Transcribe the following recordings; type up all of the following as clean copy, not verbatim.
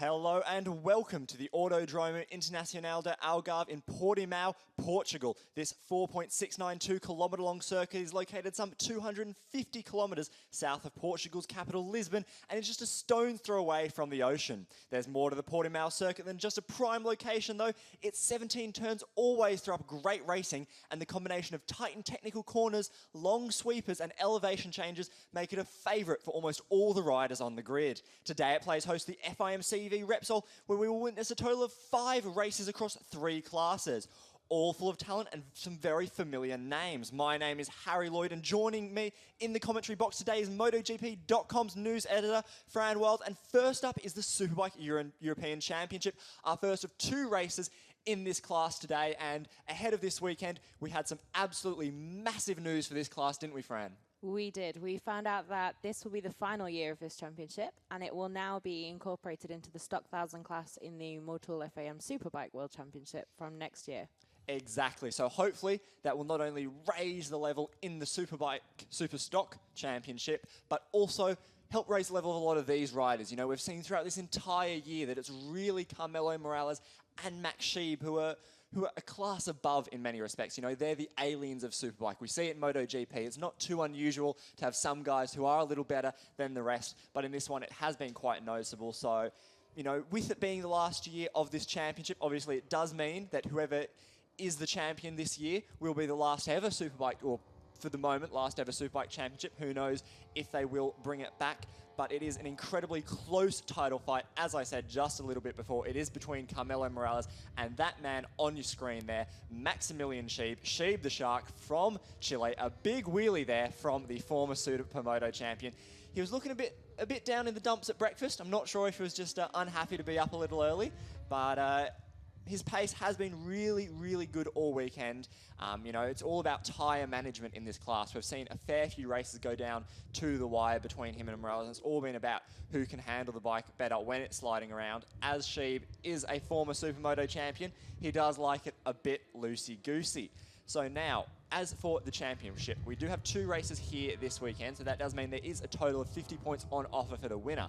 Hello and welcome to the Autodromo Internacional de Algarve in Portimao, Portugal. This 4.692 kilometre long circuit is located some 250 kilometres south of Portugal's capital Lisbon, and it's just a stone's throw away from the ocean. There's more to the Portimao circuit than just a prime location though. Its 17 turns always throw up great racing, and the combination of tight and technical corners, long sweepers and elevation changes make it a favourite for almost all the riders on the grid. Today it plays host to the FIMC Repsol, where we will witness a total of 5 races across 3 classes, all full of talent and some very familiar names. My name is Harry Lloyd, and joining me in the commentary box today is MotoGP.com's news editor, Fran Wild, and first up is the Superbike European Championship, our first of 2 races in this class today, and ahead of this weekend, we had some absolutely massive news for this class, didn't we, Fran? We did. We found out that this will be the final year of this championship, and it will now be incorporated into the Stock 1000 class in the Motul FAM Superbike World Championship from next year. Exactly. So hopefully that will not only raise the level in the Superbike Super Stock Championship, but also help raise the level of a lot of these riders. You know, we've seen throughout this entire year that it's really Carmelo Morales and Max Scheib who are a class above in many respects. You know, they're the aliens of Superbike. We see it in MotoGP. It's not too unusual to have some guys who are a little better than the rest, but in this one it has been quite noticeable. So, you know, with it being the last year of this championship, obviously it does mean that whoever is the champion this year will be the last ever Superbike, or for the moment, last ever Superbike Championship. Who knows if they will bring it back, but it is an incredibly close title fight. As I said just a little bit before, it is between Carmelo Morales and that man on your screen there, Maximilian Scheib, Scheib the Shark from Chile, a big wheelie there from the former Supermoto champion. He was looking a bit down in the dumps at breakfast. I'm not sure if he was just unhappy to be up a little early, but his pace has been really, really good all weekend. You know, it's all about tyre management in this class. We've seen a fair few races go down to the wire between him and Morales, and it's all been about who can handle the bike better when it's sliding around. As Scheib is a former Supermoto champion, he does like it a bit loosey-goosey. So now, as for the championship, we do have 2 races here this weekend, so that does mean there is a total of 50 points on offer for the winner.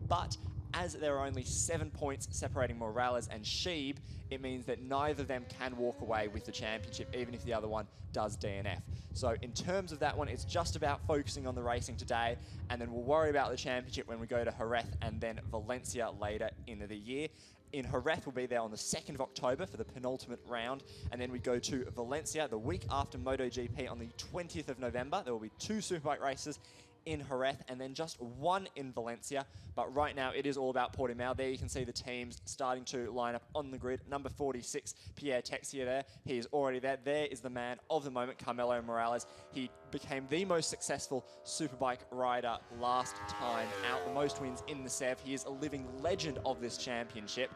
But as there are only 7 points separating Morales and Scheib, it means that neither of them can walk away with the championship, even if the other one does DNF. So in terms of that one, it's just about focusing on the racing today, and then we'll worry about the championship when we go to Jerez and then Valencia later in the year. In Jerez, we'll be there on the 2nd of October for the penultimate round, and then we go to Valencia the week after MotoGP on the 20th of November. There will be 2 Superbike races in Jerez and then just 1 in Valencia. But right now it is all about Portimao. There you can see the teams starting to line up on the grid. Number 46, Pierre Texier there. He is already there. There is the man of the moment, Carmelo Morales. He became the most successful Superbike rider last time out. The most wins in the SEV. He is a living legend of this championship.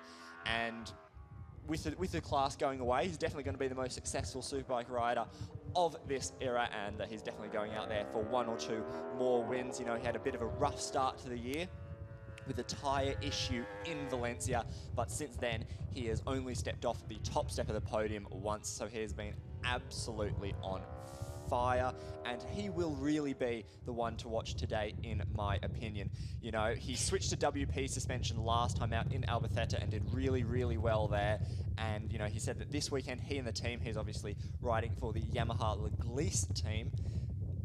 And with the class going away, he's definitely going to be the most successful Superbike rider of this era, and he's definitely going out there for 1 or 2 more wins. You know, he had a bit of a rough start to the year with a tyre issue in Valencia, but since then he has only stepped off the top step of the podium once, so he has been absolutely on fire, and he will really be the one to watch today, in my opinion. You know, he switched to WP suspension last time out in Albacete and did really, really well there. And, you know, he said that this weekend, he and the team, he's obviously riding for the Yamaha Leglice team,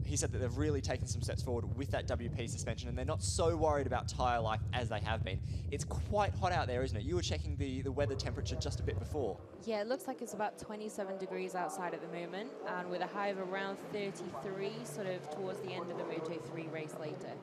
he said that they've really taken some steps forward with that WP suspension, and they're not so worried about tyre life as they have been. It's quite hot out there, isn't it? You were checking the weather temperature just a bit before. Yeah, it looks like it's about 27 degrees outside at the moment, and with a high of around 33 sort of towards the end of the Moto3 race later.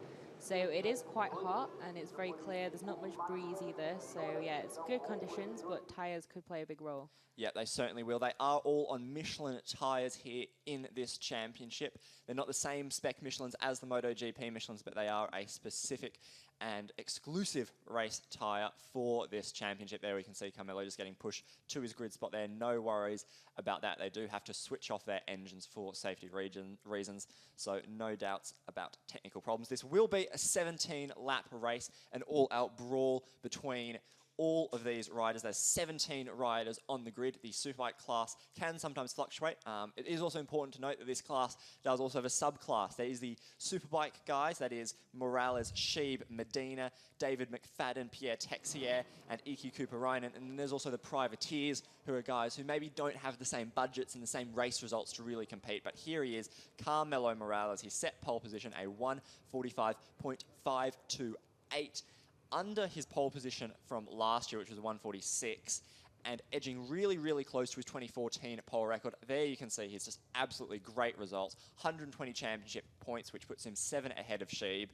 So it is quite hot, and it's very clear. There's not much breeze either. So yeah, it's good conditions, but tyres could play a big role. Yeah, they certainly will. They are all on Michelin tyres here in this championship. They're not the same spec Michelins as the MotoGP Michelins, but they are a specific and exclusive race tyre for this championship. There we can see Carmelo just getting pushed to his grid spot there. No worries about that. They do have to switch off their engines for safety reasons, so no doubts about technical problems. This will be a 17-lap race, an all-out brawl between all of these riders. There's 17 riders on the grid. The Superbike class can sometimes fluctuate. It is also important to note that this class does also have a subclass. There is the Superbike guys, that is Morales, Sheeb, Medina, David McFadden, Pierre Texier, and Iki Kuparainen. And then there's also the privateers, who are guys who maybe don't have the same budgets and the same race results to really compete. But here he is, Carmelo Morales. He set pole position a 1:45.528, under his pole position from last year, which was 1:46, and edging really, really close to his 2014 pole record. There you can see he's just absolutely great results. 120 championship points, which puts him 7 ahead of Sheeb.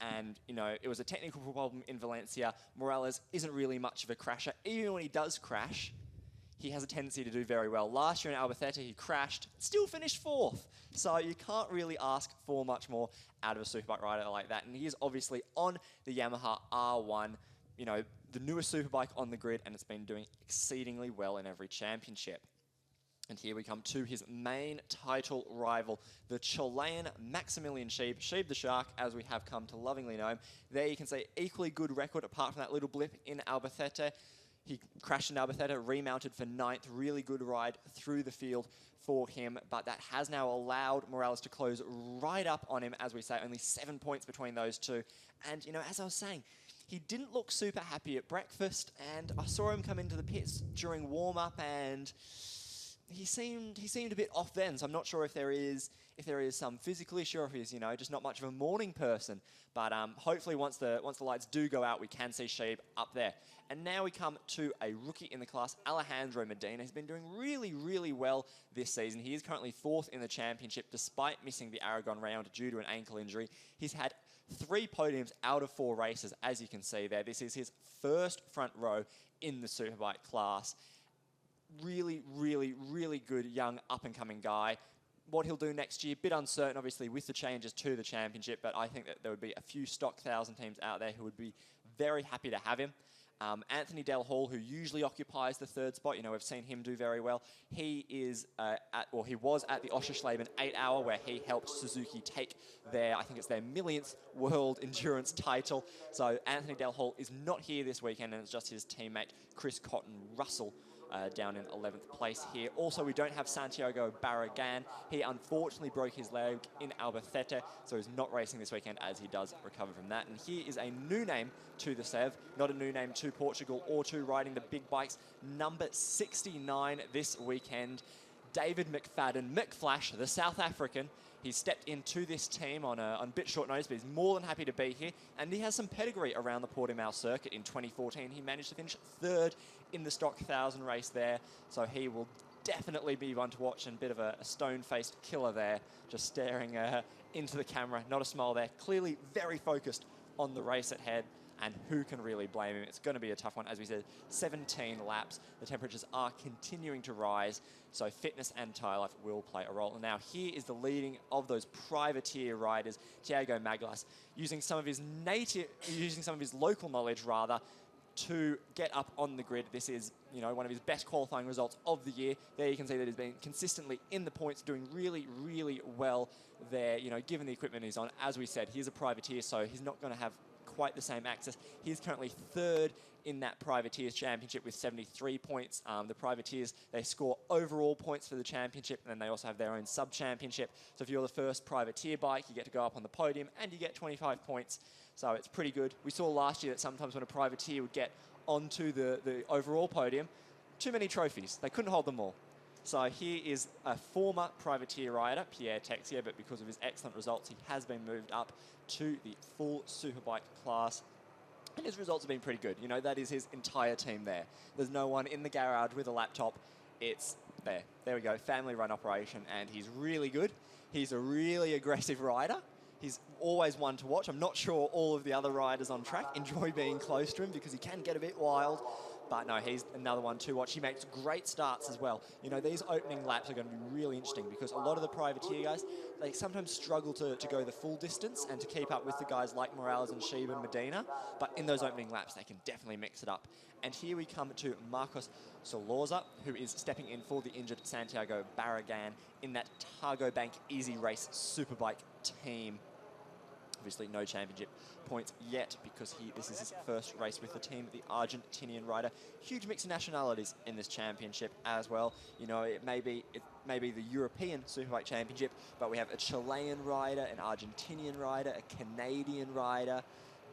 And, you know, it was a technical problem in Valencia. Morales isn't really much of a crasher. Even when he does crash, he has a tendency to do very well. Last year in Albacete, he crashed, still finished 4th. So you can't really ask for much more out of a Superbike rider like that. And he is obviously on the Yamaha R1, you know, the newest Superbike on the grid, and it's been doing exceedingly well in every championship. And here we come to his main title rival, the Chilean Maximilian Sheeb. Sheeb the Shark, as we have come to lovingly know him. There you can see equally good record, apart from that little blip in Albacete. He crashed in Albacete, remounted for 9th. Really good ride through the field for him, but that has now allowed Morales to close right up on him, as we say, only 7 points between those two. And, you know, as I was saying, he didn't look super happy at breakfast, and I saw him come into the pits during warm-up, and he seemed a bit off then, so I'm not sure if there is some physical issue, or if he's, you know, just not much of a morning person. But hopefully once the lights do go out, we can see Sheeb up there. And now we come to a rookie in the class, Alejandro Medina. He's been doing really, really well this season. He is currently 4th in the championship, despite missing the Aragon round due to an ankle injury. He's had 3 podiums out of 4 races, as you can see there. This is his first front row in the Superbike class. Really, really, really good young up-and-coming guy. What he'll do next year, bit uncertain, obviously, with the changes to the championship, but I think that there would be a few stock 1,000 teams out there who would be very happy to have him. Anthony Del Hall, who usually occupies the 3rd spot, you know, we've seen him do very well. He is he was at the Oschersleben 8 Hour, where he helped Suzuki take I think it's their 1,000,000th World Endurance title. So Anthony Del Hall is not here this weekend, and it's just his teammate Chris Cotton Russell down in 11th place here. Also, we don't have Santiago Barragan. He unfortunately broke his leg in Albacete, so he's not racing this weekend as he does recover from that. And here is a new name to the SEV, not a new name to Portugal or to riding the big bikes. Number 69 this weekend, David McFadden, McFlash, the South African. He's stepped into this team on a bit short notice, but he's more than happy to be here. And he has some pedigree around the Portimao circuit. In 2014, he managed to finish 3rd in the Stock 1000 race there. So he will definitely be one to watch, and a bit of a stone-faced killer there, just staring into the camera. Not a smile there. Clearly very focused on the race ahead. And who can really blame him? It's going to be a tough one. As we said, 17 laps. The temperatures are continuing to rise, so fitness and tyre life will play a role. And now here is the leading of those privateer riders, Thiago Maglas, using some of his local knowledge rather, to get up on the grid. This is, you know, one of his best qualifying results of the year. There you can see that he's been consistently in the points, doing really, really well there, you know, given the equipment he's on. As we said, he's a privateer, so he's not going to have quite the same access. He's currently 3rd in that Privateers Championship with 73 points. The Privateers, they score overall points for the championship, and then they also have their own sub-championship. So if you're the first Privateer bike, you get to go up on the podium, and you get 25 points. So it's pretty good. We saw last year that sometimes when a Privateer would get onto the overall podium, too many trophies. They couldn't hold them all. So here is a former Privateer rider, Pierre Texier, but because of his excellent results, he has been moved up to the full Superbike class. And his results have been pretty good. You know, that is his entire team there. There's no one in the garage with a laptop. It's there. There we go, family-run operation, and he's really good. He's a really aggressive rider. He's always one to watch. I'm not sure all of the other riders on track enjoy being close to him because he can get a bit wild. But no, he's another one to watch. He makes great starts as well. You know, these opening laps are going to be really interesting because a lot of the privateer guys, they sometimes struggle to go the full distance and to keep up with the guys like Morales and Sheeb and Medina. But in those opening laps, they can definitely mix it up. And here we come to Marcos Solorza, who is stepping in for the injured Santiago Barragan in that Targo Bank Easy Race Superbike team. Obviously, no championship points yet because this is his first race with the team, the Argentinian rider. Huge mix of nationalities in this championship as well. You know, it may be the European Superbike Championship, but we have a Chilean rider, an Argentinian rider, a Canadian rider,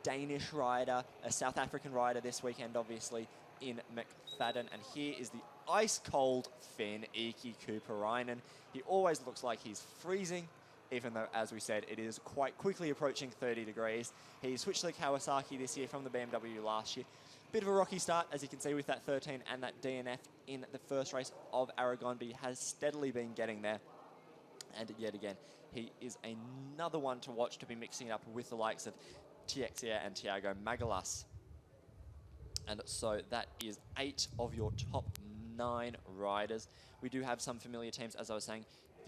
Danish rider, a South African rider this weekend, obviously, in McFadden. And here is the ice-cold Finn Iki Kuparainen. He always looks like he's freezing, even though, as we said, it is quite quickly approaching 30 degrees. He switched to the Kawasaki this year from the BMW last year. Bit of a rocky start, as you can see, with that 13 and that DNF in the first race of Aragon, but he has steadily been getting there. And yet again, he is another one to watch, to be mixing it up with the likes of Teixeira and Thiago Magalas. And so that is 8 of your top 9 riders. We do have some familiar teams, as I was saying.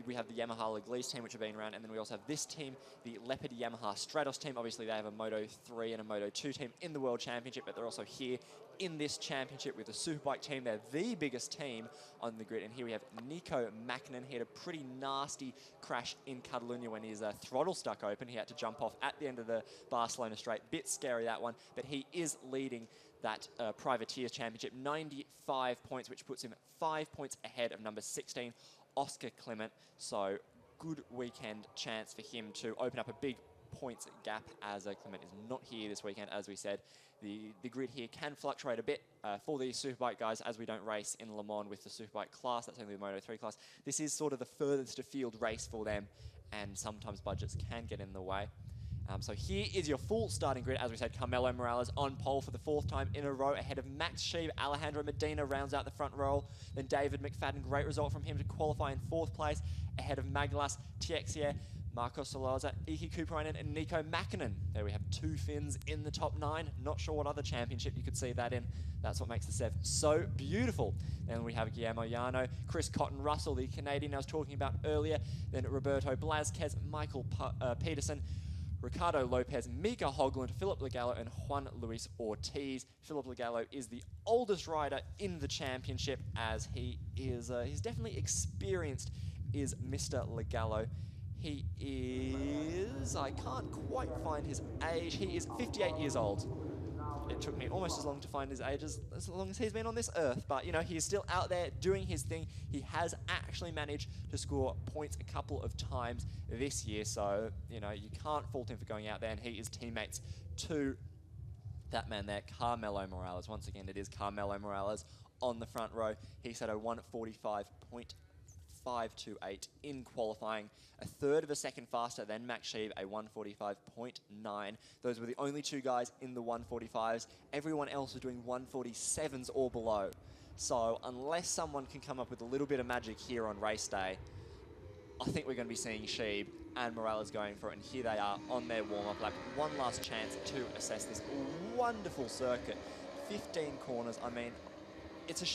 We have the Yamaha Leglise team, which have been around, and then we also have this team, the Leopard Yamaha Stratos team. Obviously, they have a Moto 3 and a Moto 2 team in the World Championship, but they're also here in this championship with the Superbike team. They're the biggest team on the grid. And here we have Nico Mäkinen. He had a pretty nasty crash in Catalunya when his throttle stuck open. He had to jump off at the end of the Barcelona straight. Bit scary, that one, but he is leading that Privateers Championship, 95 points, which puts him 5 points ahead of number 16, Oscar Clement. So good weekend chance for him to open up a big points gap, as Clement is not here this weekend, as we said. The grid here can fluctuate a bit for these Superbike guys, as we don't race in Le Mans with the Superbike class. That's only the Moto 3 class. This is sort of the furthest afield race for them, and sometimes budgets can get in the way. So here is your full starting grid. As we said, Carmelo Morales on pole for the 4th time in a row, ahead of Max Scheib. Alejandro Medina rounds out the front row. Then David McFadden, great result from him to qualify in 4th place, ahead of Magalas, Teixeira, Marco Soloza, Iki Kuparainen, and Nico Mäkinen. There we have 2 Finns in the top 9. Not sure what other championship you could see that in. That's what makes the Sev so beautiful. Then we have Guillermo Llano, Chris Cotton-Russell, the Canadian I was talking about earlier. Then Roberto Blazquez, Michael Peterson, Ricardo Lopez, Mika Hogland, Philip Lagallo, and Juan Luis Ortiz. Philip Lagallo is the oldest rider in the championship, as he is, he's definitely experienced, is Mr. Lagallo. He is, I can't quite find his age, he is 58 years old. It took me almost as long to find his age as long as he's been on this earth. But, you know, he's still out there doing his thing. He has actually managed to score points a couple of times this year. So, you know, you can't fault him for going out there. And he is teammates to that man there, Carmelo Morales. Once again, it is Carmelo Morales on the front row. He's at a 1:45.528 in qualifying, a third of a second faster than Max Scheib, a 1:45.9. Those were the only 2 guys in the 1:45s. Everyone else was doing 1:47s or below. So unless someone can come up with a little bit of magic here on race day, I think we're going to be seeing Scheib and Morales going for it. And here they are on their warm-up lap. One last chance to assess this wonderful circuit. 15 corners. I mean, it's a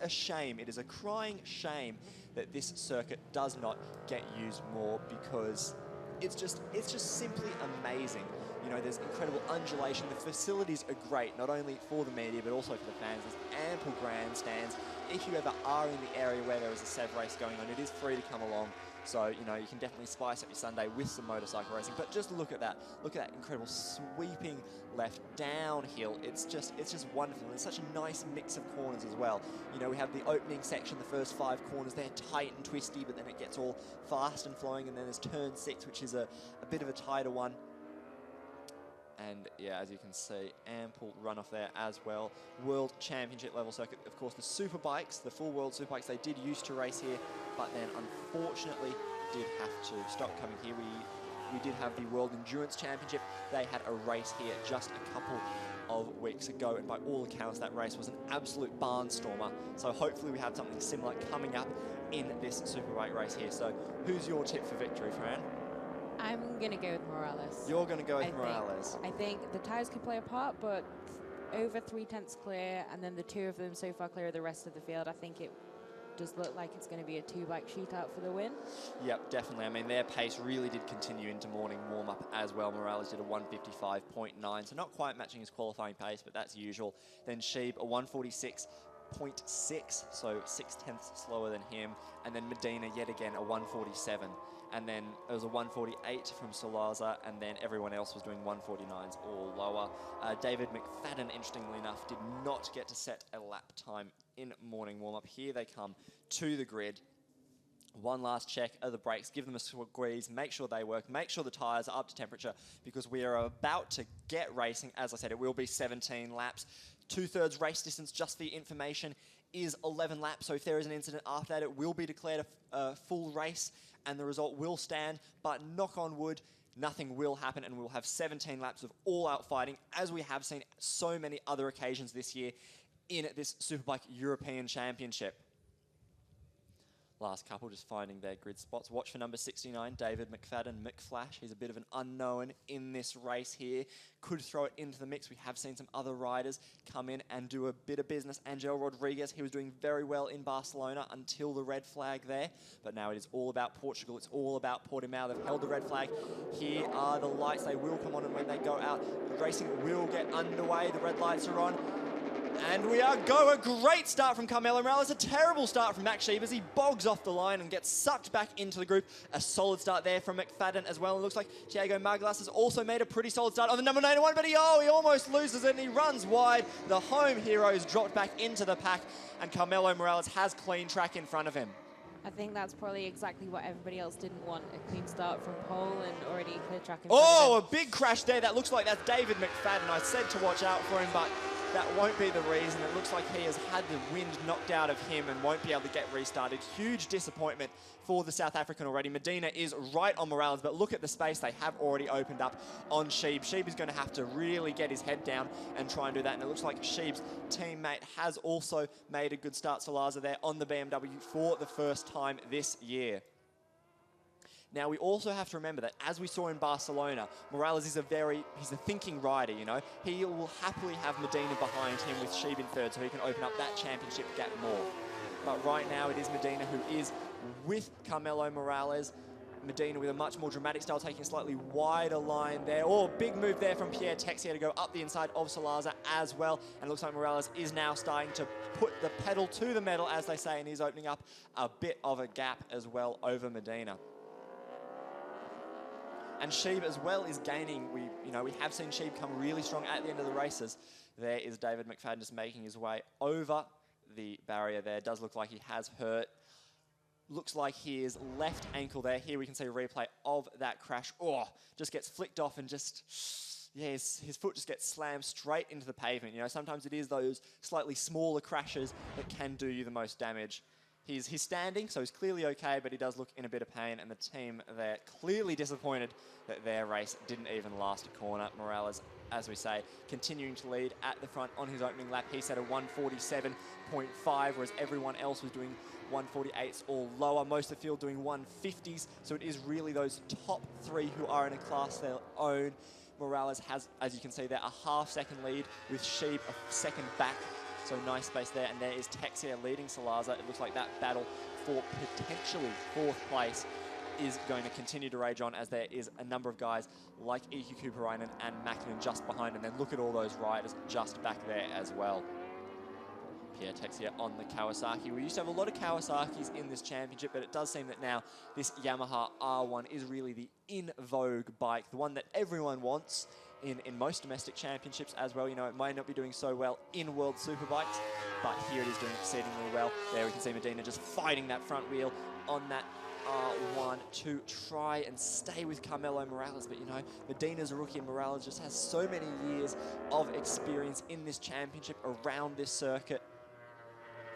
shame. It is a crying shame that this circuit does not get used more, because it's just simply amazing. You know, there's incredible undulation. The facilities are great, not only for the media, but also for the fans. There's ample grandstands. If you ever are in the area where there is a Sev race going on, it is free to come along. So, you know, you can definitely spice up your Sunday with some motorcycle racing. But just look at that. Look at that incredible sweeping left downhill. It's just wonderful. And it's such a nice mix of corners as well. You know, we have the opening section, the first 5 corners. They're tight and twisty, but then it gets all fast and flowing. And then there's turn 6, which is a bit of a tighter one. And yeah, as you can see, ample runoff there as well. World Championship level circuit. Of course, the Superbikes, the full World Superbikes, they did used to race here, but then unfortunately did have to stop coming here. We did have the World Endurance Championship. They had a race here just a couple of weeks ago, and by all accounts, that race was an absolute barnstormer. So hopefully we have something similar coming up in this Superbike race here. So who's your tip for victory, Fran? I'm going to go with Morales. You're going to go with Morales. I think the tyres could play a part, but over 3/10 clear, and then the 2 of them so far clear of the rest of the field, I think it does look like it's going to be a 2-bike shootout for the win. Yep, definitely. I mean, their pace really did continue into morning warm-up as well. Morales did a 1:55.9, so not quite matching his qualifying pace, but that's usual. Then Scheib, a 1:46.6, so 0.6 slower than him. And then Medina, yet again, a 1:47. And then it was a 148 from Solaza, and then everyone else was doing 149s or lower. David McFadden, interestingly enough, did not get to set a lap time in morning warm-up. Here they come to the grid. One last check of the brakes, give them a squeeze, make sure they work, make sure the tyres are up to temperature, because we are about to get racing. As I said, it will be 17 laps. 2/3 race distance, just for your information, is 11 laps. So if there is an incident after that, it will be declared a full race and the result will stand. But knock on wood, nothing will happen, and we'll have 17 laps of all-out fighting, as we have seen so many other occasions this year in this Superbike European Championship. Last couple just finding their grid spots. Watch for number 69, David McFadden, McFlash. He's a bit of an unknown in this race here. Could throw it into the mix. We have seen some other riders come in and do a bit of business. Angel Rodriguez, he was doing very well in Barcelona until the red flag there. But now it is all about Portugal. It's all about Portimao. They've held the red flag. Here are the lights. They will come on, and when they go out, racing will get underway. The red lights are on. And we are go. A great start from Carmelo Morales. A terrible start from Max Sheeb as he bogs off the line and gets sucked back into the group. A solid start there from McFadden as well. It looks like Thiago Margulas has also made a pretty solid start on the number 91, but he almost loses it and he runs wide. The home hero is dropped back into the pack, and Carmelo Morales has clean track in front of him. I think that's probably exactly what everybody else didn't want, a clean start from pole and already clear track in front of him. A big crash there. That looks like that's David McFadden. I said to watch out for him, but that won't be the reason. It looks like he has had the wind knocked out of him and won't be able to get restarted. Huge disappointment for the South African already. Medina is right on Morales, but look at the space they have already opened up on Sheeb. Sheeb is going to have to really get his head down and try and do that. And it looks like Sheeb's teammate has also made a good start, Solaza, there on the BMW for the first time this year. Now, we also have to remember that, as we saw in Barcelona, Morales is he's a thinking rider, you know. He will happily have Medina behind him with Sheeb in third, so he can open up that championship gap more. But right now, it is Medina who is with Carmelo Morales. Medina with a much more dramatic style, taking a slightly wider line there. Big move there from Pierre Texier to go up the inside of Solaza as well. And it looks like Morales is now starting to put the pedal to the metal, as they say, and he's opening up a bit of a gap as well over Medina. And Sheeb as well is gaining. We have seen Sheeb come really strong at the end of the races. There is David McFadden just making his way over the barrier there. Does look like he has hurt. Looks like his left ankle there. Here we can see a replay of that crash. Just gets flicked off and his foot just gets slammed straight into the pavement. You know, sometimes it is those slightly smaller crashes that can do you the most damage. He's standing, so he's clearly okay, but he does look in a bit of pain, and the team, they're clearly disappointed that their race didn't even last a corner. Morales, as we say, continuing to lead at the front on his opening lap. He set a 147.5, whereas everyone else was doing 148s or lower. Most of the field doing 150s, so it is really those top three who are in a class their own. Morales has, as you can see there, a half-second lead with Sheeb a second back. So nice space there, and there is Texier leading Solaza. It looks like that battle for potentially fourth place is going to continue to rage on, as there is a number of guys like Iki Kuparainen and Mäkinen just behind, and then look at all those riders just back there as well. Pierre Texier on the Kawasaki. We used to have a lot of Kawasaki's in this championship, but it does seem that now this Yamaha R1 is really the in vogue bike, the one that everyone wants in most domestic championships as well. You know, it might not be doing so well in World Superbikes, but here it is doing exceedingly well. There we can see Medina just fighting that front wheel on that R1 to try and stay with Carmelo Morales. But, you know, Medina's a rookie and Morales just has so many years of experience in this championship around this circuit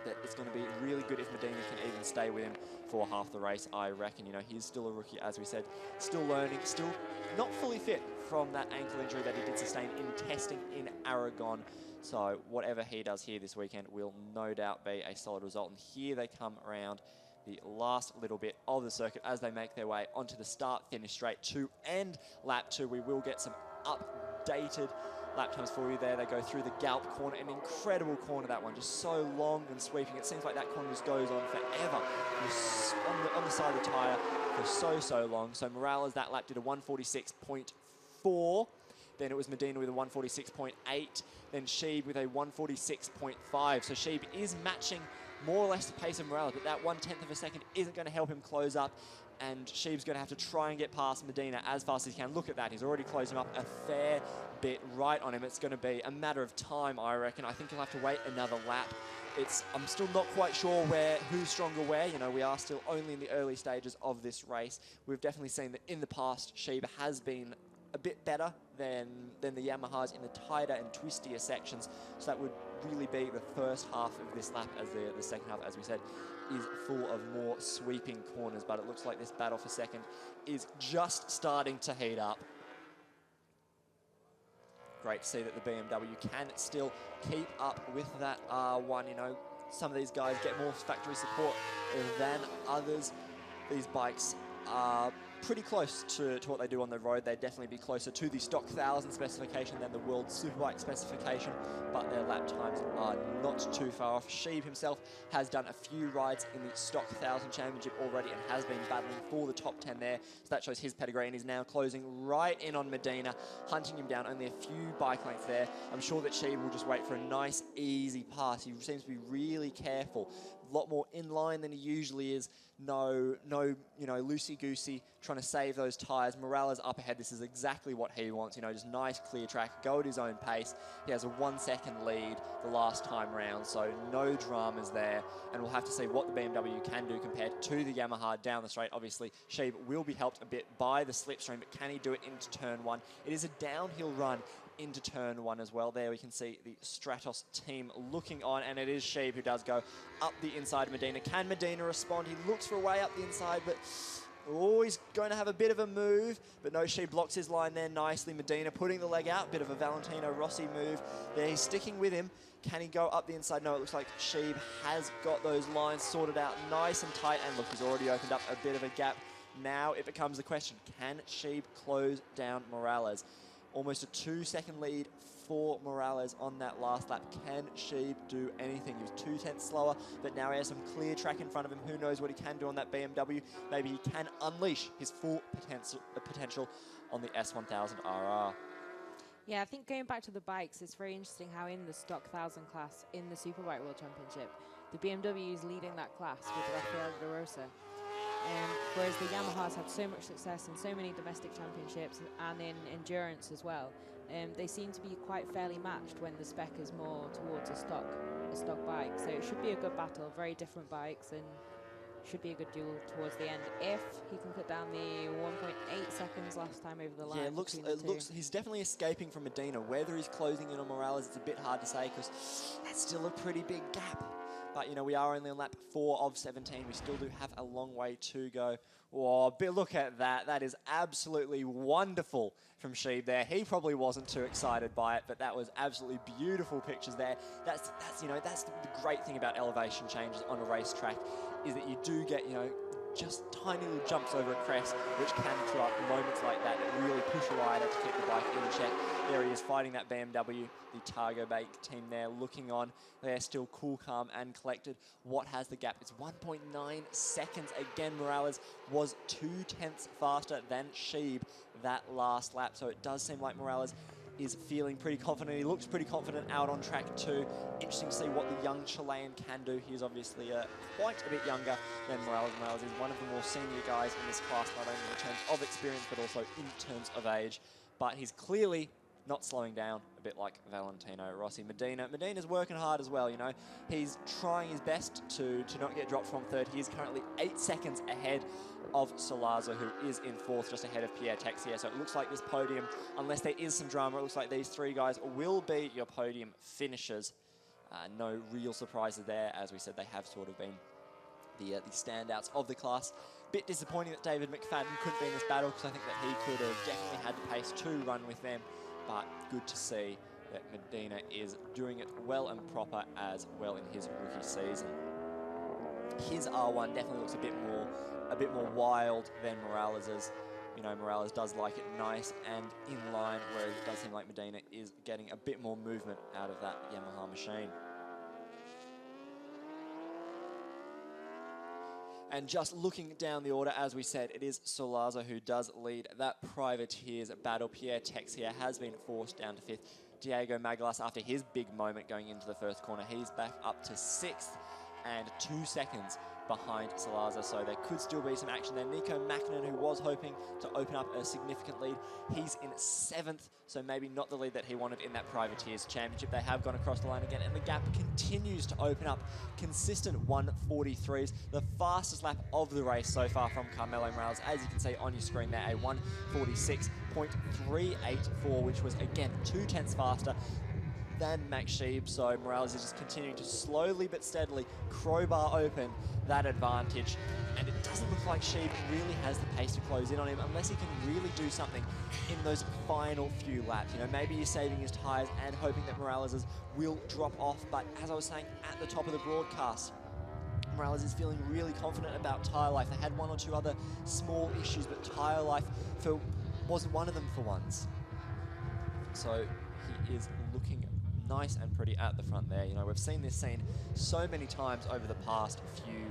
that it's going to be really good if Medina can even stay with him for half the race, I reckon. You know, he's still a rookie, as we said, still learning, still not fully fit from that ankle injury that he did sustain in testing in Aragon. So whatever he does here this weekend will no doubt be a solid result. And here they come around the last little bit of the circuit as they make their way onto the start-finish straight to end lap 2. We will get some updated lap times for you there. They go through the Galp corner, an incredible corner, that one, just so long and sweeping. It seems like that corner just goes on forever. Just on the side of the tyre for so long. So Morales that lap did a 146.4. Then it was Medina with a 146.8. Then Sheeb with a 146.5. So Sheeb is matching more or less the pace of Morales, but that 1/10 of a second isn't going to help him close up, and Sheeb's going to have to try and get past Medina as fast as he can. Look at that, he's already closed him up a fair bit right on him. It's going to be a matter of time, I reckon. I think he'll have to wait another lap. I'm still not quite sure who's stronger where. You know, we are still only in the early stages of this race. We've definitely seen that in the past, Sheeb has been a bit better than the Yamahas in the tighter and twistier sections. So that would really be the first half of this lap, as the second half, as we said, is full of more sweeping corners. But it looks like this battle for second is just starting to heat up. Great to see that the BMW can still keep up with that R1. You know, some of these guys get more factory support than others. These bikes are pretty close to what they do on the road. They'd definitely be closer to the stock 1000 specification than the World Superbike specification, but their lap times are not too far off. Sheeb himself has done a few rides in the stock 1000 championship already and has been battling for the top 10 there, so that shows his pedigree, and he's now closing right in on Medina, hunting him down, only a few bike lengths there. I'm sure that Sheeb will just wait for a nice, easy pass. He seems to be really careful, a lot more in line than he usually is. No, you know, loosey-goosey, trying to save those tyres. Morales up ahead, this is exactly what he wants, you know, just nice, clear track, go at his own pace. He has a 1 second lead the last time round, so no dramas there, and we'll have to see what the BMW can do compared to the Yamaha down the straight. Obviously, Sheeb will be helped a bit by the slipstream, but can he do it into turn one? It is a downhill run into turn one as well. There we can see the Stratos team looking on, and it is Sheeb who does go up the inside of Medina. Can Medina respond? He looks for a way up the inside, but he's going to have a bit of a move, but no, Sheeb blocks his line there nicely. Medina putting the leg out, bit of a Valentino Rossi move there. He's sticking with him. Can he go up the inside? No, it looks like Sheeb has got those lines sorted out nice and tight, and look, he's already opened up a bit of a gap. Now it becomes the question, can Sheeb close down Morales? Almost a 2 second lead for Morales on that last lap. Can Sheeb do anything? He was 2/10 slower, but now he has some clear track in front of him. Who knows what he can do on that BMW? Maybe he can unleash his full potential on the S1000 RR. Yeah, I think going back to the bikes, it's very interesting how in the stock 1000 class in the Superbike World Championship, the BMW is leading that class with Rafael de Rosa. Whereas the Yamahas had so much success in so many domestic championships and in endurance as well. They seem to be quite fairly matched when the spec is more towards a stock bike. So it should be a good battle, very different bikes, and should be a good duel towards the end if he can put down the 1.8 seconds last time over the line. Yeah, it looks he's definitely escaping from Medina. Whether he's closing in on Morales, it's a bit hard to say because that's still a pretty big gap. But, you know, we are only on lap 4 of 17. We still do have a long way to go. Oh, but look at that. That is absolutely wonderful from Sheeb there. He probably wasn't too excited by it, but that was absolutely beautiful pictures there. That's the great thing about elevation changes on a racetrack is that you do get, you know, just tiny little jumps over a crest, which can throw up moments like that that really push a rider to keep the bike in check. There he is fighting that BMW, the Targo-Bake team there looking on. They're still cool, calm, and collected. What has the gap? It's 1.9 seconds. Again, Morales was 2/10 faster than Sheeb that last lap, so it does seem like Morales is feeling pretty confident. He looks pretty confident out on track too. Interesting to see what the young Chilean can do. He is obviously quite a bit younger than Morales. Morales is one of the more senior guys in this class, not only in terms of experience, but also in terms of age. But he's clearly not slowing down, a bit like Valentino Rossi. Medina's working hard as well, you know. He's trying his best to not get dropped from third. He is currently 8 seconds ahead of Solazo, who is in fourth, just ahead of Pierre Texier. So it looks like this podium, unless there is some drama, it looks like these three guys will be your podium finishers. No real surprises there. As we said, they have sort of been the standouts of the class. Bit disappointing that David McFadden couldn't be in this battle, because I think that he could have definitely had the pace to run with them. But good to see that Medina is doing it well and proper as well in his rookie season. His R1 definitely looks a bit more wild than Morales's. You know, Morales does like it nice and in line, whereas it does seem like Medina is getting a bit more movement out of that Yamaha machine. And just looking down the order, as we said, it is Solazo who does lead that privateers battle. Pierre Texier has been forced down to fifth. Diego Magalas, after his big moment going into the first corner, he's back up to sixth. 2 seconds behind Salazar, so there could still be some action there. Nico Mäkinen, who was hoping to open up a significant lead, he's in 7th, so maybe not the lead that he wanted in that Privateers Championship. They have gone across the line again, and the gap continues to open up. Consistent 1:43s, the fastest lap of the race so far from Carmelo Morales, as you can see on your screen there, a 1:46.384, which was again 0.2 faster than Max Sheeb, so Morales is just continuing to slowly but steadily crowbar open that advantage, and it doesn't look like Sheeb really has the pace to close in on him unless he can really do something in those final few laps. You know, maybe he's saving his tyres and hoping that Morales will drop off, but as I was saying at the top of the broadcast, Morales is feeling really confident about tyre life. They had 1 or 2 other small issues, but tyre life wasn't one of them for once. So he is looking nice and pretty at the front there. You know, we've seen this scene so many times over the past few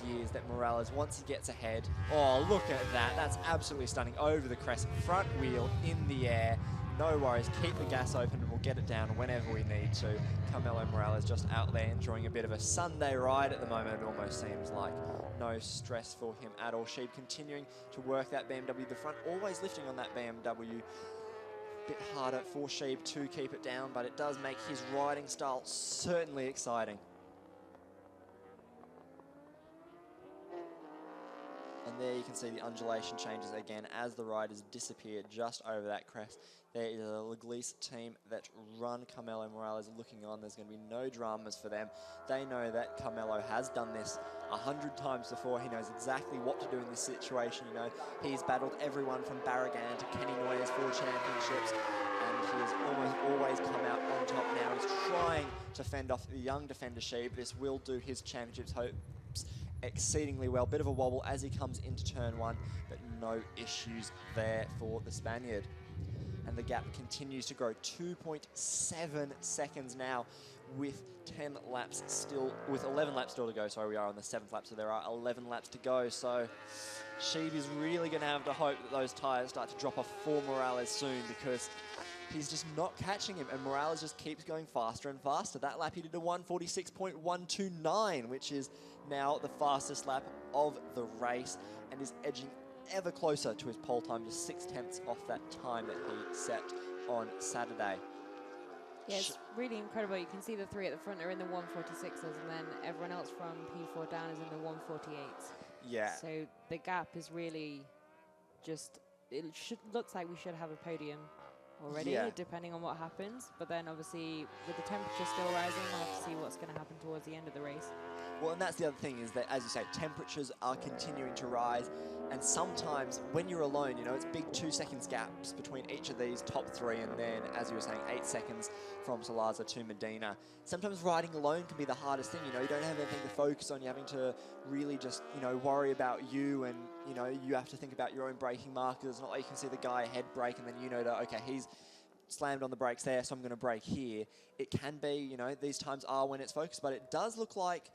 years that Morales, once he gets ahead, oh, look at that. That's absolutely stunning. Over the crest, front wheel in the air. No worries, keep the gas open and we'll get it down whenever we need to. Carmelo Morales just out there enjoying a bit of a Sunday ride at the moment. It almost seems like no stress for him at all. Sheeb continuing to work that BMW. The front always lifting on that BMW. Bit harder for Sheeb to keep it down, but it does make his riding style certainly exciting. And there you can see the undulation changes again as the riders disappear just over that crest. There is a Leglise team that run Carmelo Morales looking on. There's going to be no dramas for them. They know that Carmelo has done this 100 times before. He knows exactly what to do in this situation. You know, he's battled everyone from Barragan to Kenny Noyes for championships, and he has almost always come out on top now. He's trying to fend off the young defender Sheeb. This will do his championships hopes exceedingly well. Bit of a wobble as he comes into turn 1, but no issues there for the Spaniard. And the gap continues to grow, 2.7 seconds now with 11 laps still to go. Sorry, we are on the 7th lap, so there are 11 laps to go. So Sheeb is really going to have to hope that those tyres start to drop off for Morales soon, because he's just not catching him, and Morales just keeps going faster and faster. That lap he did a 1:46.129, which is now the fastest lap of the race, and is edging ever closer to his pole time, just 0.6 off that time that he set on Saturday. Yeah, it's really incredible. You can see the 3 at the front are in the 1:46s, and then everyone else from P4 down is in the 1:48s. Yeah. So the gap is really just, looks like we should have a podium already, depending on what happens. But then obviously with the temperature still rising, we'll have to see what's going to happen towards the end of the race. Well, and that's the other thing, is that, as you say, temperatures are continuing to rise, and sometimes when you're alone, you know, it's big 2 seconds gaps between each of these top 3, and then, as you were saying, 8 seconds from Salazar to Medina. Sometimes riding alone can be the hardest thing. You know, you don't have anything to focus on. You're having to really just, you know, worry about you, and, you know, you have to think about your own braking markers. It's not like you can see the guy ahead brake, and then you know that, okay, he's slammed on the brakes there, so I'm going to brake here. It can be, you know, these times are when it's focused, but it does look like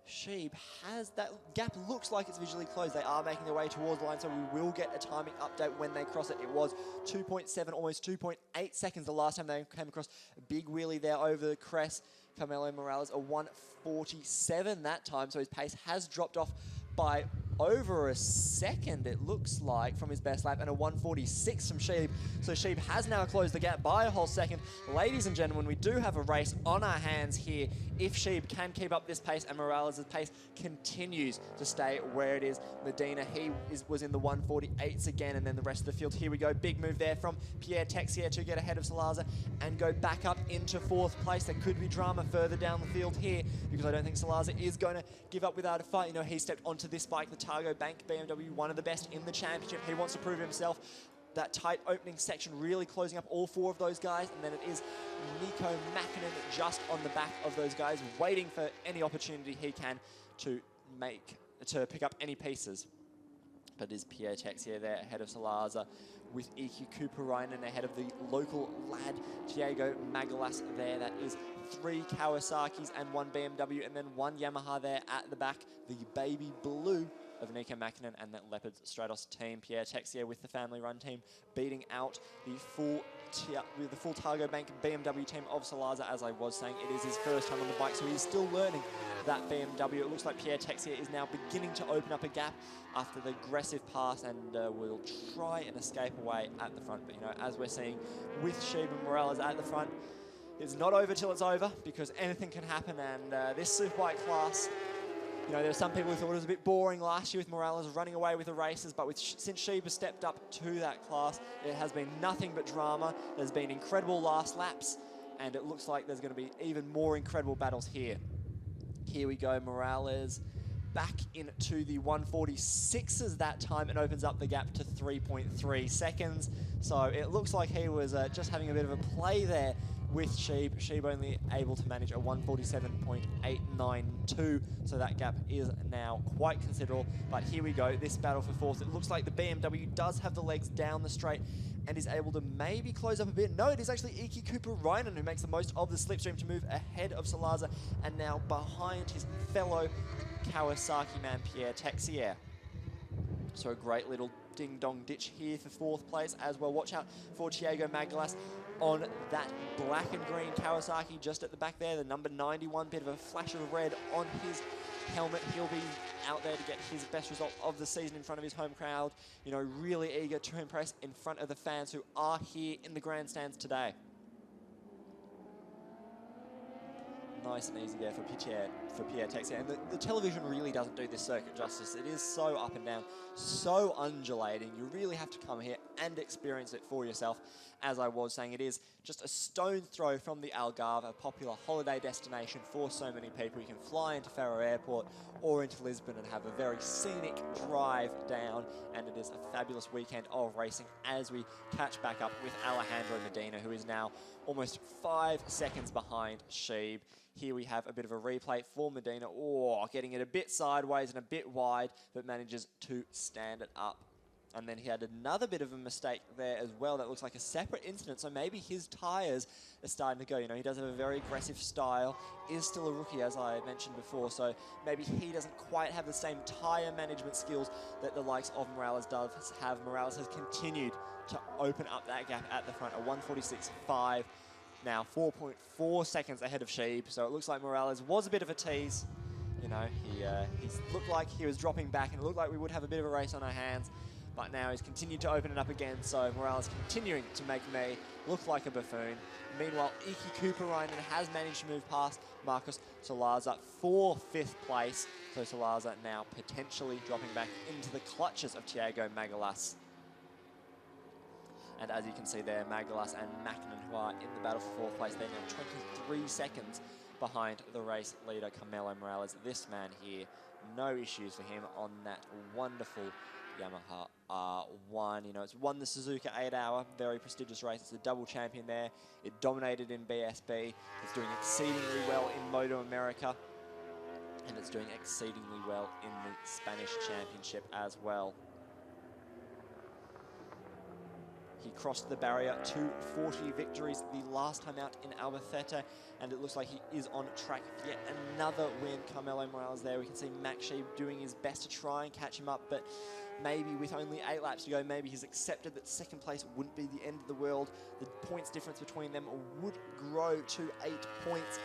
Sheeb has, that gap looks like it's visually closed. They are making their way towards the line, so we will get a timing update when they cross it. It was 2.7, almost 2.8 seconds the last time they came across. A big wheelie there over the crest. Carmelo Morales, a 1:47 that time, so his pace has dropped off by over a second, it looks like, from his best lap, and a 1:46 from Sheeb. So Sheeb has now closed the gap by a whole second. Ladies and gentlemen, we do have a race on our hands here. If Sheeb can keep up this pace and Morales' pace continues to stay where it is, Medina, was in the 1:48s again, and then the rest of the field. Here we go, big move there from Pierre Texier to get ahead of Salazar and go back up into 4th place. There could be drama further down the field here, because I don't think Salazar is going to give up without a fight. You know, he stepped onto this bike, the Targo Bank BMW, one of the best in the championship. He wants to prove himself. That tight opening section really closing up all 4 of those guys, and then it is Nico Mäkinen just on the back of those guys, waiting for any opportunity he can to pick up any pieces. But it is Pierre Texier there ahead of Salazar, with Iki Kuparainen ahead of the local lad Diego Magalas there. That is 3 Kawasaki's and 1 BMW, and then 1 Yamaha there at the back, the baby blue of Nico Mäkinen and that Leopards Stratos team. Pierre Texier with the family run team beating out the full the full Targo Bank BMW team of Salazar. As I was saying, it is his first time on the bike, so he's still learning that BMW. It looks like Pierre Texier is now beginning to open up a gap after the aggressive pass, and will try and escape away at the front. But, you know, as we're seeing with Sheeb and Morales at the front, it's not over till it's over, because anything can happen. And this Superbike class, you know, there are some people who thought it was a bit boring last year with Morales running away with the races, but since Sheeb has stepped up to that class, it has been nothing but drama. There's been incredible last laps, and it looks like there's going to be even more incredible battles here. Here we go, Morales back into the 146s that time, and opens up the gap to 3.3 seconds. So it looks like he was just having a bit of a play there with Sheeb. Sheeb only able to manage a 147.892, so that gap is now quite considerable. But here we go, this battle for fourth. It looks like the BMW does have the legs down the straight and is able to maybe close up a bit. No, it is actually Iki Cooper-Reinen who makes the most of the slipstream to move ahead of Salazar, and now behind his fellow Kawasaki man, Pierre Texier. So a great little ding-dong ditch here for fourth place as well. Watch out for Thiago Magalas on that black and green Kawasaki just at the back there. The number 91, bit of a flash of red on his helmet. He'll be out there to get his best result of the season in front of his home crowd. You know, really eager to impress in front of the fans who are here in the grandstands today. Nice and easy there for Pierre Texier. And the television really doesn't do this circuit justice. It is so up and down, so undulating. You really have to come here and experience it for yourself. As I was saying, it is just a stone's throw from the Algarve, a popular holiday destination for so many people. You can fly into Faro Airport or into Lisbon and have a very scenic drive down, and it is a fabulous weekend of racing as we catch back up with Alejandro Medina, who is now almost 5 seconds behind Sheeb. Here we have a bit of a replay for Medina. Oh, getting it a bit sideways and a bit wide, but manages to stand it up. And then he had another bit of a mistake there as well. That looks like a separate incident. So maybe his tyres are starting to go. You know, he does have a very aggressive style, is still a rookie, as I mentioned before. So maybe he doesn't quite have the same tyre management skills that the likes of Morales does have. Morales has continued to open up that gap at the front, a 146.5. Now 4.4 seconds ahead of Sheeb, so it looks like Morales was a bit of a tease. You know, he looked like he was dropping back, and it looked like we would have a bit of a race on our hands, but now he's continued to open it up again, so Morales continuing to make me look like a buffoon. Meanwhile, Iki Cooper-Reinen has managed to move past Marcos Salazar for 5th place, so Salazar now potentially dropping back into the clutches of Thiago Magalas. And as you can see there, Magalas and Mackinnon, who are in the battle for 4th place, they're now 23 seconds behind the race leader, Carmelo Morales. This man here, no issues for him on that wonderful Yamaha R1. You know, it's won the Suzuka 8-hour, very prestigious race. It's a double champion there. It dominated in BSB. It's doing exceedingly well in Moto America. And it's doing exceedingly well in the Spanish Championship as well. He crossed the barrier to 40 victories the last time out in Albacete, and it looks like he is on track for yet another win. Carmelo Morales there. We can see Max Sheeb doing his best to try and catch him up, but maybe with only 8 laps to go, maybe he's accepted that 2nd place wouldn't be the end of the world. The points difference between them would grow to 8 points,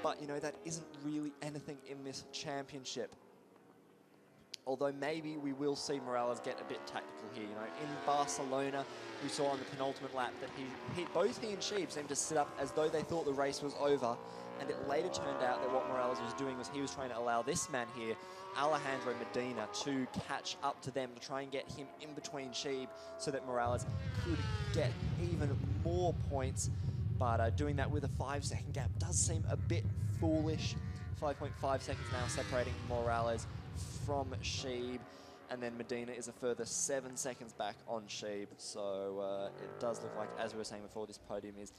but you know, that isn't really anything in this championship. Although maybe we will see Morales get a bit tactical here. You know, in Barcelona, we saw on the penultimate lap that both he and Sheeb seemed to sit up as though they thought the race was over. And it later turned out that what Morales was doing was he was trying to allow this man here, Alejandro Medina, to catch up to them, to try and get him in between Sheeb so that Morales could get even more points. But doing that with a 5-second gap does seem a bit foolish. 5.5 seconds now separating Morales from Sheeb, and then Medina is a further 7 seconds back on Sheeb. So it does look like, as we were saying before, this podium is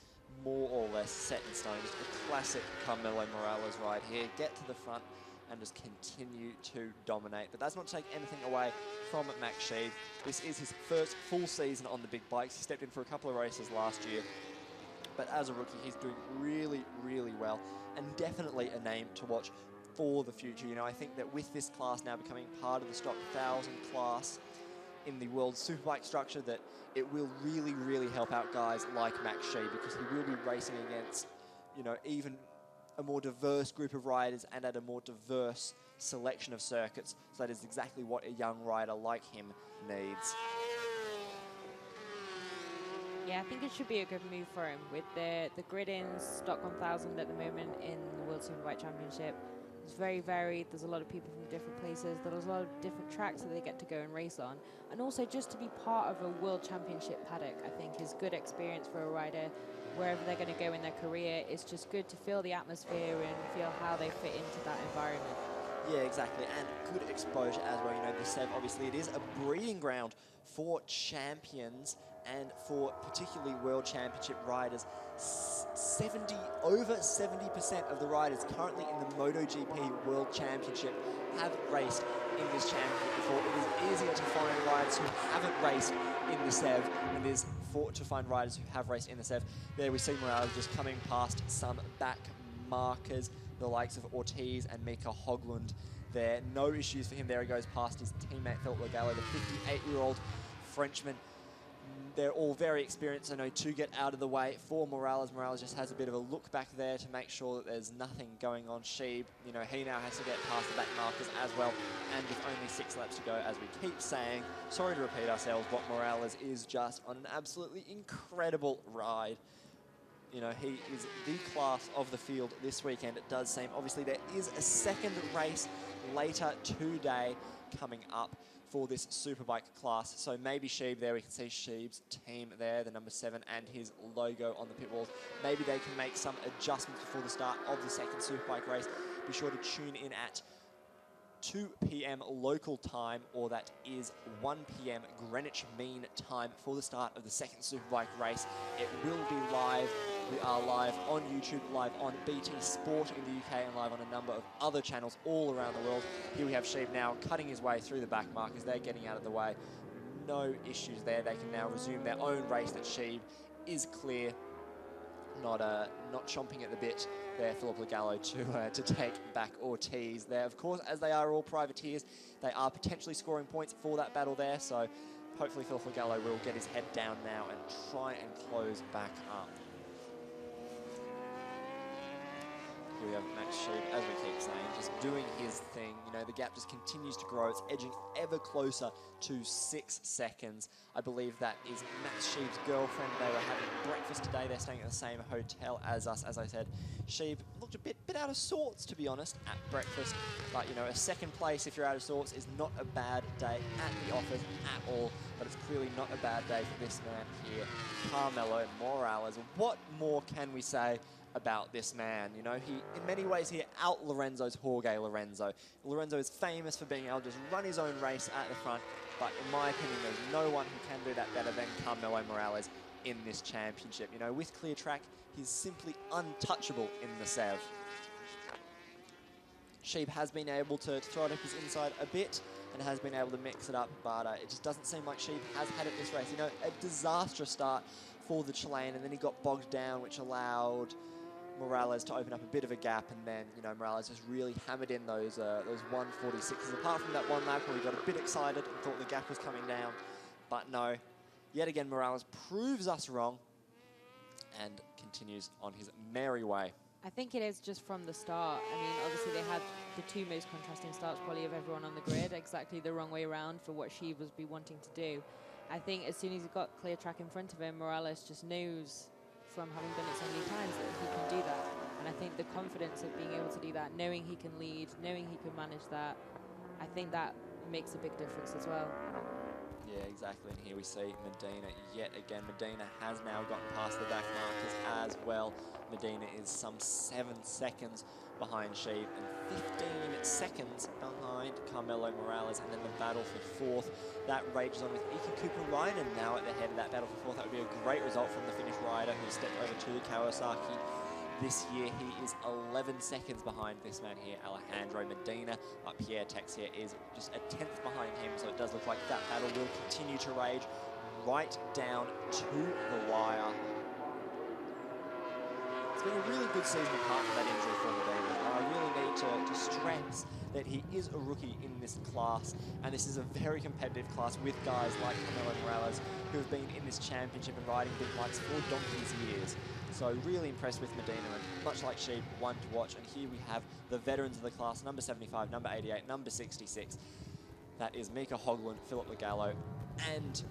more or less set in stone. Just a classic Carmelo Morales ride here. Get to the front and just continue to dominate. But that's not to take anything away from Max Sheeb. This is his first full season on the big bikes. He stepped in for a couple of races last year, but as a rookie, he's doing really, really well, and definitely a name to watch for the future. You know, I think that with this class now becoming part of the stock 1000 class in the world Superbike structure that it will really, really help out guys like Max Sheeb, because he will be racing against, you know, even a more diverse group of riders and at a more diverse selection of circuits. So that is exactly what a young rider like him needs. Yeah, I think it should be a good move for him with the grid in stock 1000 at the moment in the World Superbike Championship. It's very varied. There's a lot of people from different places. There's a lot of different tracks that they get to go and race on. And also just to be part of a World Championship paddock, I think is good experience for a rider wherever they're going to go in their career. It's just good to feel the atmosphere and feel how they fit into that environment. Yeah, exactly, and good exposure as well. You know, the SEV, obviously, it is a breeding ground for champions and for particularly World Championship riders. Over 70% of the riders currently in the MotoGP World Championship have raced in this championship before. It is easier to find riders who haven't raced in the SEV than it is to find riders who have raced in the SEV. There we see Morales just coming past some back markers, the likes of Ortiz and Mika Höglund there. No issues for him there. He goes past his teammate Philippe Lagallo, the 58-year-old Frenchman. They're all very experienced, I know, to get out of the way for Morales. Morales just has a bit of a look back there to make sure that there's nothing going on. Sheeb, you know, he now has to get past the back markers as well. And with only 6 laps to go, as we keep saying, sorry to repeat ourselves, but Morales is just on an absolutely incredible ride. You know, he is the class of the field this weekend, it does seem. Obviously, there is a second race later today coming up for this Superbike class. So maybe Sheeb there, we can see Sheeb's team there, the number 7, and his logo on the pit walls. Maybe they can make some adjustments before the start of the second Superbike race. Be sure to tune in at 2 p.m. local time, or that is 1 p.m. Greenwich Mean Time for the start of the second Superbike race. It will be live. We are live on YouTube, live on BT Sport in the UK, and live on a number of other channels all around the world. Here we have Sheeb now cutting his way through the back markers. They're getting out of the way. No issues there. They can now resume their own race. That Sheeb is clear. Not chomping at the bit there, Philippe Lagallo, to take back Ortiz there. Of course, as they are all privateers, they are potentially scoring points for that battle there. So hopefully Philippe Lagallo will get his head down now and try and close back up. Here we have Max Sheeb, as we keep saying, just doing his thing. You know, the gap just continues to grow. It's edging ever closer to 6 seconds. I believe that is Max Sheeb's girlfriend. They were having breakfast today. They're staying at the same hotel as us. As I said, Sheeb looked a bit out of sorts, to be honest, at breakfast. But, you know, a second place, if you're out of sorts, is not a bad day at the office at all. But it's clearly not a bad day for this man here, Carmelo Morales. What more can we say about this man? You know, he, in many ways, he out Lorenzo's Jorge Lorenzo. Lorenzo is famous for being able to just run his own race at the front, but in my opinion, there's no one who can do that better than Carmelo Morales in this championship. You know, with clear track, he's simply untouchable in the SEV. Sheeb has been able to throw it up his inside a bit and has been able to mix it up, but it just doesn't seem like Sheeb has had it this race. You know, a disastrous start for the Chilean, and then he got bogged down, which allowed Morales to open up a bit of a gap, and then, you know, Morales just really hammered in those 146s. Apart from that one lap where he got a bit excited and thought the gap was coming down, but no. Yet again, Morales proves us wrong and continues on his merry way. I think it is just from the start. I mean, obviously they had the 2 most contrasting starts probably of everyone on the grid, exactly the wrong way around for what Sheeb was wanting to do. I think as soon as he got clear track in front of him, Morales just knows from having done it so many times that he can do that. And I think the confidence of being able to do that, knowing he can lead, knowing he can manage that, I think that makes a big difference as well. Yeah, exactly. And here we see Medina yet again. Medina has now gotten past the back markers as well. Medina is some 7 seconds behind Sheeb and 15 seconds behind Carmelo Morales. And then the battle for 4th, that rages on with Ika Kuparainen now at the head of that battle for 4th. That would be a great result from the Finnish rider who stepped over to Kawasaki this year. He is 11 seconds behind this man here, Alejandro Medina. But Pierre Texier is just a 10th behind him, so it does look like that battle will continue to rage right down to the wire. It's been a really good season apart from that injury for Medina. I really need to stress that he is a rookie in this class, and this is a very competitive class with guys like Carmelo Morales, who have been in this championship and riding big bikes for donkey's years. So really impressed with Medina, and much like Sheep, one to watch. And here we have the veterans of the class, number 75, number 88, number 66. That is Mika Hoagland, Philip Legallo, and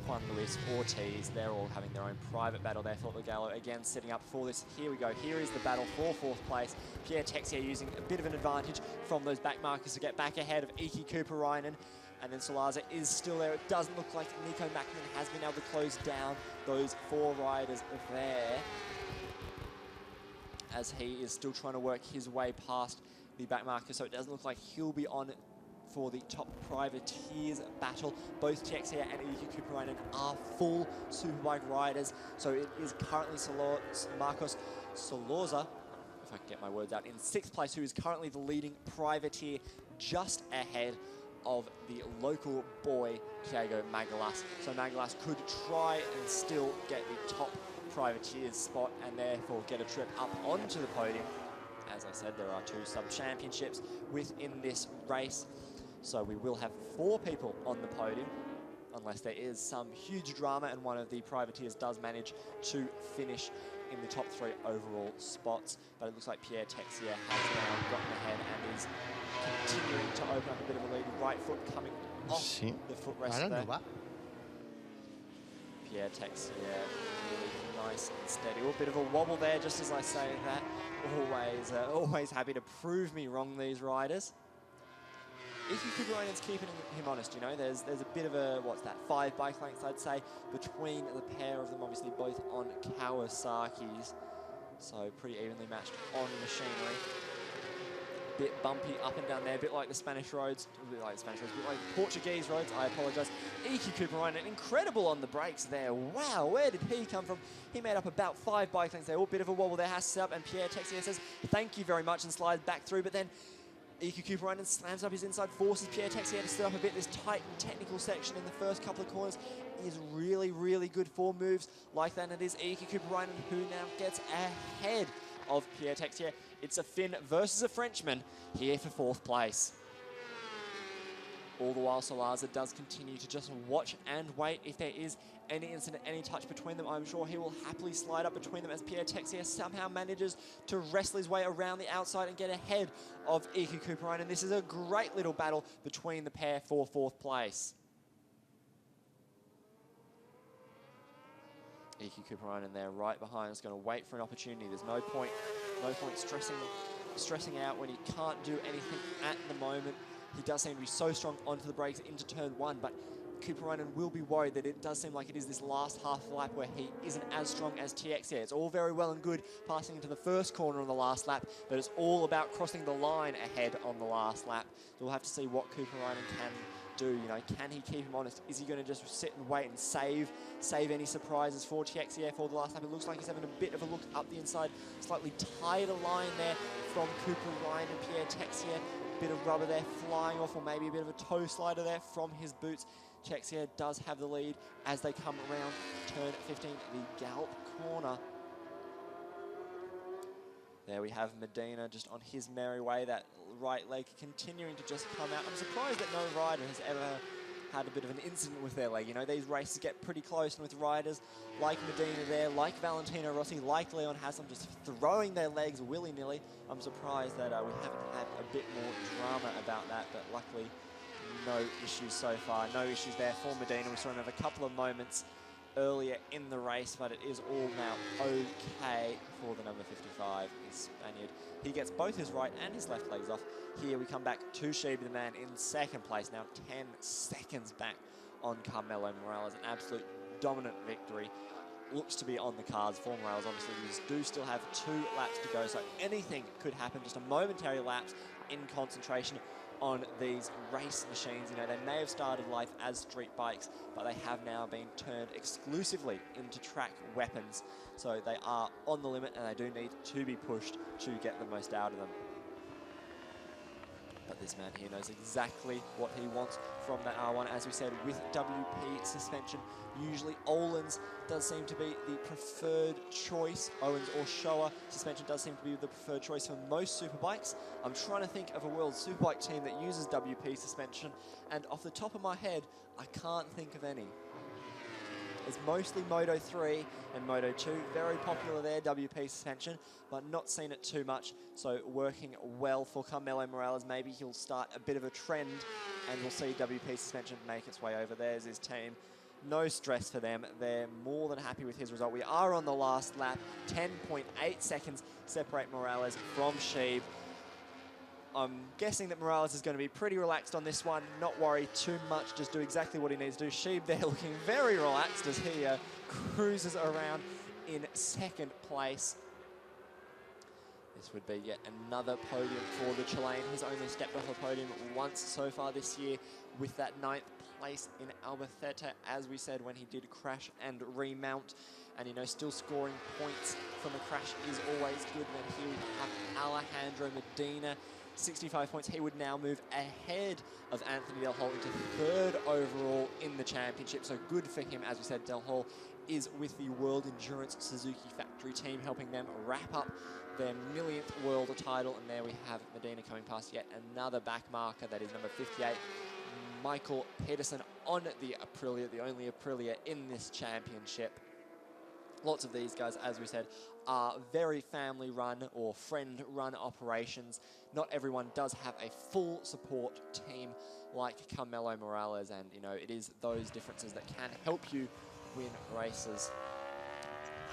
Juan Luis Ortiz. They're all having their own private battle there. Philip Legallo again setting up for this. Here we go. Here is the battle for 4th place. Pierre Texier using a bit of an advantage from those back markers to get back ahead of Iki Kuparainen. And then Solaza is still there. It doesn't look like Nico Mackinnon has been able to close down those 4 riders there, as he is still trying to work his way past the back marker. So it doesn't look like he'll be on for the top privateers battle. Both Texier and Iki Kuparainen are full Superbike riders. So it is currently Marcos Solorza, if I can get my words out, in 6th place, who is currently the leading privateer, just ahead of the local boy, Thiago Magalas. So Magalas could try and still get the top privateer's spot and therefore get a trip up onto the podium. As I said, there are 2 sub-championships within this race. So we will have 4 people on the podium, unless there is some huge drama and one of the privateers does manage to finish in the top 3 overall spots. But it looks like Pierre Texier has now gotten ahead and is continuing to open up a bit of a lead. Right foot coming off the footrest there. Pierre Texier, really nice and steady. A bit of a wobble there, just as I say that. Always happy to prove me wrong, these riders. Iki Kuparainen's keeping him honest, you know. There's a bit of a, 5 bike lengths, I'd say, between the pair of them, obviously both on Kawasaki's. So pretty evenly matched on machinery. Bit bumpy up and down there, a bit like the Spanish roads, a bit like the Portuguese roads, I apologise. Iki Kuparainen, incredible on the brakes there. Wow, where did he come from? He made up about 5 bike lengths there. A bit of a wobble there, has to set up, and Pierre Texier says, thank you very much, and slides back through, but then Iki Kuparainen slams up his inside, forces Pierre Texier to sit up a bit. This tight and technical section in the first couple of corners is really, really good for moves like that. And it is Iki Kuparainen who now gets ahead of Pierre Texier. It's a Finn versus a Frenchman here for 4th place. All the while, Solaza does continue to just watch and wait. If there is any incident, any touch between them, I'm sure he will happily slide up between them as Pierre Texier somehow manages to wrestle his way around the outside and get ahead of Iki Kuparainen. This is a great little battle between the pair for 4th place. Iki Kuparainen there right behind is going to wait for an opportunity. There's no point stressing out when he can't do anything at the moment. He does seem to be so strong onto the brakes into turn 1, but Kuparainen will be worried that it does seem like it is this last half lap where he isn't as strong as Texier. It's all very well and good passing into the first corner on the last lap, but it's all about crossing the line ahead on the last lap. So we'll have to see what Kuparainen can do. You know, can he keep him honest? Is he going to just sit and wait and save any surprises for Texier for the last lap? It looks like he's having a bit of a look up the inside, slightly tighter line there from Kuparainen and Pierre Texier. Bit of rubber there flying off, or maybe a bit of a toe slider there from his boots. Texier does have the lead as they come around turn 15, the Galp corner. There we have Medina just on his merry way, that right leg continuing to just come out. I'm surprised that no rider has ever had a bit of an incident with their leg. You know, these races get pretty close, and with riders like Medina there, like Valentino Rossi, like Leon Haslam, just throwing their legs willy-nilly, I'm surprised that we haven't had a bit more drama about that, but luckily no issues so far. No issues there for Medina. We saw him have a couple of moments earlier in the race, but it is all now okay for the number 55, the Spaniard. He gets both his right and his left legs off. Here we come back to Sheeby, the man in 2nd place, now 10 seconds back on Carmelo Morales. An absolute dominant victory looks to be on the cards for Morales. Obviously, we do still have 2 laps to go, so anything could happen. Just a momentary lapse in concentration on these race machines. You know, they may have started life as street bikes, but they have now been turned exclusively into track weapons. So they are on the limit, and they do need to be pushed to get the most out of them. But this man here knows exactly what he wants from that R1. As we said, with WP suspension, usually Öhlins does seem to be the preferred choice. Owens or Showa suspension does seem to be the preferred choice for most Superbikes. I'm trying to think of a World Superbike team that uses WP suspension, and off the top of my head, I can't think of any. It's mostly Moto 3 and Moto 2. Very popular there, WP suspension, but not seen it too much. So working well for Carmelo Morales. Maybe he'll start a bit of a trend and we'll see WP suspension make its way over. There's his team. No stress for them. They're more than happy with his result. We are on the last lap. 10.8 seconds separate Morales from Sheeb. I'm guessing that Morales is going to be pretty relaxed on this one, not worry too much, just do exactly what he needs to do. Sheeb there looking very relaxed as he cruises around in second place. This would be yet another podium for the Chilean. He's only stepped off a podium once so far this year with that 9th place in Albacete, as we said, when he did crash and remount. And, you know, still scoring points from a crash is always good. And then here we have Alejandro Medina, 65 points. He would now move ahead of Anthony Del Hol into 3rd overall in the championship. So good for him. As we said, Del Hol is with the World Endurance Suzuki Factory team, helping them wrap up their 1,000,000th world title. And there we have Medina coming past yet another back marker. That is number 58, Michael Pedersen on the Aprilia, the only Aprilia in this championship. Lots of these guys, as we said, are very family-run or friend-run operations. Not everyone does have a full support team like Carmelo Morales, and, you know, it is those differences that can help you win races,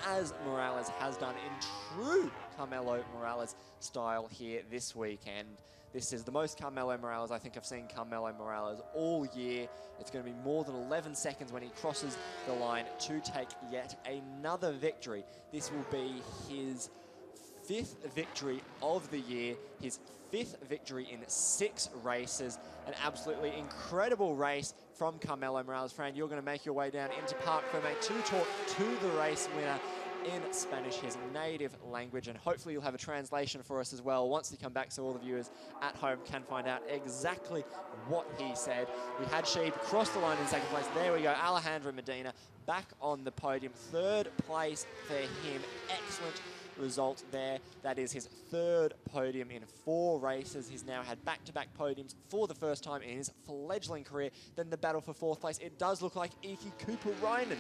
as Morales has done in true Carmelo Morales style here this weekend. This is the most Carmelo Morales I think I've seen Carmelo Morales all year. It's going to be more than 11 seconds when he crosses the line to take yet another victory. This will be his 5th victory of the year, his 5th victory in 6 races. An absolutely incredible race from Carmelo Morales. Fran, you're going to make your way down into Parc Fermé to talk to the race winner in Spanish, his native language, and hopefully you'll have a translation for us as well once you come back so all the viewers at home can find out exactly what he said. We had Sheeb cross the line in 2nd place. There we go, Alejandro Medina back on the podium. 3rd place for him. Excellent result there. That is his 3rd podium in 4 races. He's now had back-to-back podiums for the first time in his fledgling career. Then the battle for 4th place. It does look like Iki Kuuparainen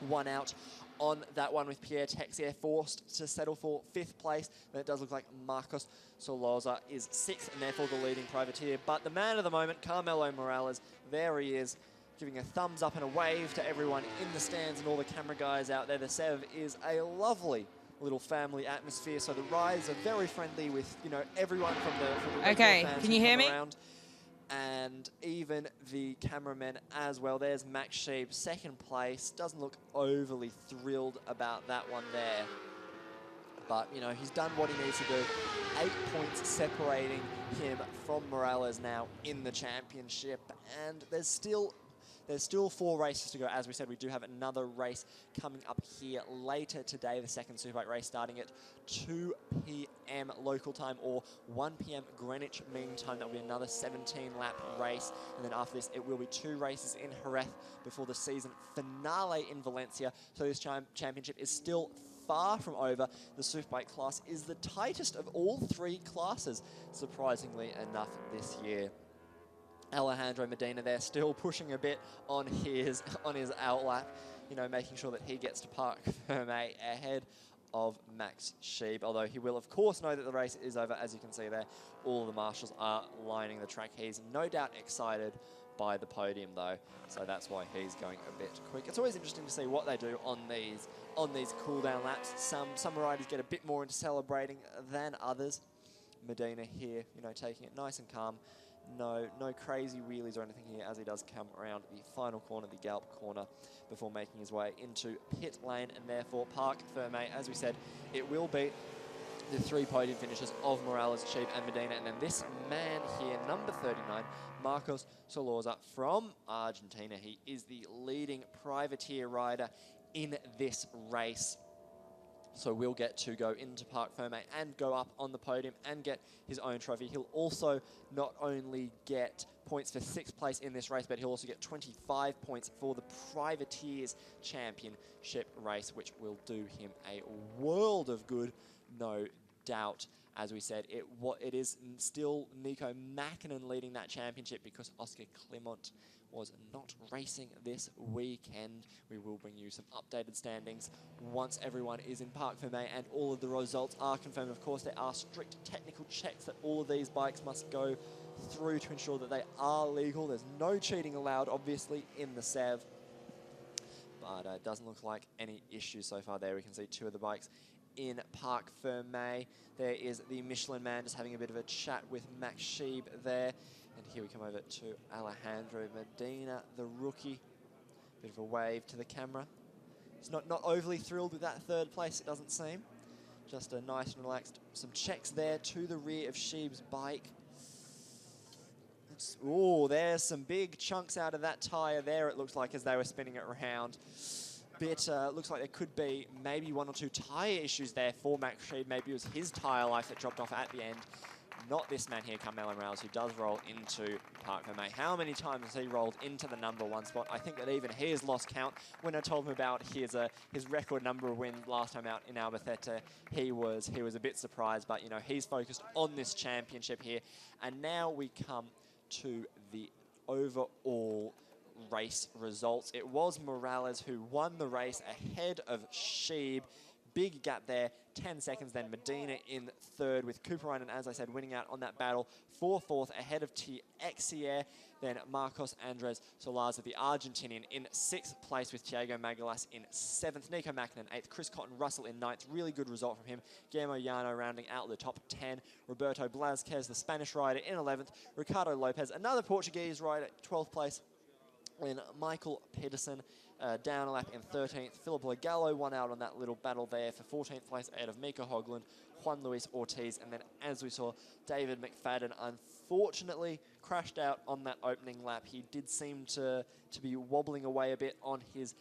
won out on that one, with Pierre Texier forced to settle for 5th place. Then it does look like Marcos Soloza is 6th and therefore the leading privateer. But the man of the moment, Carmelo Morales, there he is, giving a thumbs up and a wave to everyone in the stands and all the camera guys out there. The Sev is a lovely little family atmosphere, so the riders are very friendly with, you know, everyone from the okay, fans can you hear me? Around. And even the cameramen as well. There's Max Sheeb, 2nd place. Doesn't look overly thrilled about that one there. But, you know, he's done what he needs to do. 8 points separating him from Morales now in the championship. And there's still 4 races to go. As we said, we do have another race coming up here later today, the 2nd Superbike race starting at 2 p.m. local time or 1 p.m. Greenwich Mean Time. That will be another 17-lap race. And then after this, it will be 2 races in Jerez before the season finale in Valencia. So this championship is still far from over. The Superbike class is the tightest of all 3 classes, surprisingly enough, this year. Alejandro Medina there, still pushing a bit on his outlap, you know, making sure that he gets to Parc Fermé ahead of Max Sheeb, although he will of course know that the race is over. As you can see there, all the marshals are lining the track. He's no doubt excited by the podium though, so that's why he's going a bit quick. It's always interesting to see what they do on these cool down laps. Some riders get a bit more into celebrating than others. Medina here, you know, taking it nice and calm. No crazy wheelies or anything here as he does come around the final corner, the Galp corner, before making his way into pit lane. And therefore, Parc Fermé, as we said, it will be the 3 podium finishes of Morales, Sheeb and Medina. And then this man here, number 39, Marcos Soloza from Argentina. He is the leading privateer rider in this race. So we'll get to go into Parc Fermé and go up on the podium and get his own trophy. He'll also not only get points for 6th place in this race, but he'll also get 25 points for the Privateers Championship race, which will do him a world of good, no doubt. As we said, it is still Nico Mäkinen leading that championship because Oscar Clement was not racing this weekend. We will bring you some updated standings once everyone is in Parc Fermé and all of the results are confirmed. Of course, there are strict technical checks that all of these bikes must go through to ensure that they are legal. There's no cheating allowed, obviously, in the SEV. But it doesn't look like any issues so far there. We can see 2 of the bikes in Parc Fermé. There is the Michelin man just having a bit of a chat with Max Scheib there. And here we come over to Alejandro Medina, the rookie. Bit of a wave to the camera. He's not overly thrilled with that 3rd place, it doesn't seem. Just a nice and relaxed. Some checks there to the rear of Scheib's bike. Oh, there's some big chunks out of that tyre there, it looks like, as they were spinning it around. Looks like there could be maybe 1 or 2 tyre issues there for Max Scheib. Maybe it was his tyre life that dropped off at the end. Not this man here, Carmelo Morales, who does roll into Parc Fermé. How many times has he rolled into the #1 spot? I think that even he has lost count. When I told him about his record number of wins last time out in Albacete, he was a bit surprised. But you know, he's focused on this championship here. And now we come to the overall race results. It was Morales who won the race ahead of Scheib. Big gap there, 10 seconds. Then Medina in 3rd with Cooperainen, as I said, winning out on that battle for 4th ahead of Texier. Then Marcos Andres Solaza, the Argentinian, in 6th place with Thiago Magalas in 7th. Nico Mäkinen 8th. Chris Cotton Russell in 9th. Really good result from him. Guillermo Llano rounding out the top 10. Roberto Blázquez, the Spanish rider, in 11th. Ricardo Lopez, another Portuguese rider, 12th place. And Michael Pedersen down a lap in 13th. Philip Lagallo won out on that little battle there for 14th place ahead of Mika Hogland, Juan Luis Ortiz, and then as we saw, David McFadden unfortunately crashed out on that opening lap. He did seem to be wobbling away a bit on his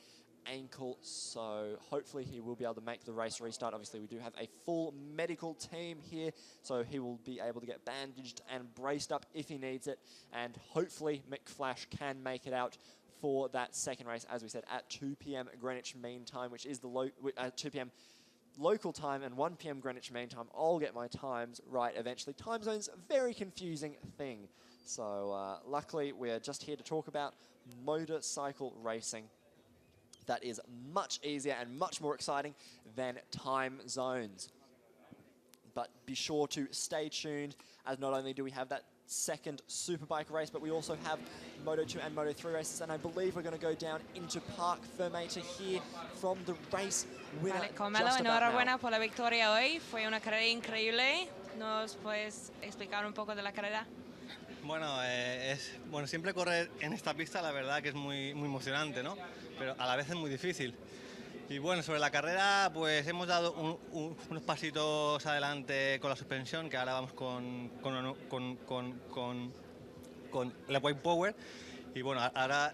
ankle, so hopefully he will be able to make the race restart. Obviously, we do have a full medical team here, so he will be able to get bandaged and braced up if he needs it, and hopefully McFlash can make it out for that second race, as we said, at 2 p.m. Greenwich Mean Time, which is the 2 p.m. local time and 1 p.m. Greenwich Mean Time. I'll get my times right eventually. Time zone's a very confusing thing. So luckily, we're just here to talk about motorcycle racing. That is much easier and much more exciting than time zones. But be sure to stay tuned, as not only do we have that second Superbike race, but we also have Moto2 and Moto3 races, and I believe we're going to go down into Parc Fermé to hear from the race winner. Vale, Carmelo, enhorabuena por la victoria hoy. Fue una carrera increíble. ¿Nos puedes explicar un poco de la carrera? Bueno, siempre correr en esta pista, la verdad que es muy emocionante, ¿no? Pero a la vez es muy difícil. Y bueno, sobre la carrera, pues hemos dado unos pasitos adelante con la suspensión, que ahora vamos con la White Power. Y bueno, ahora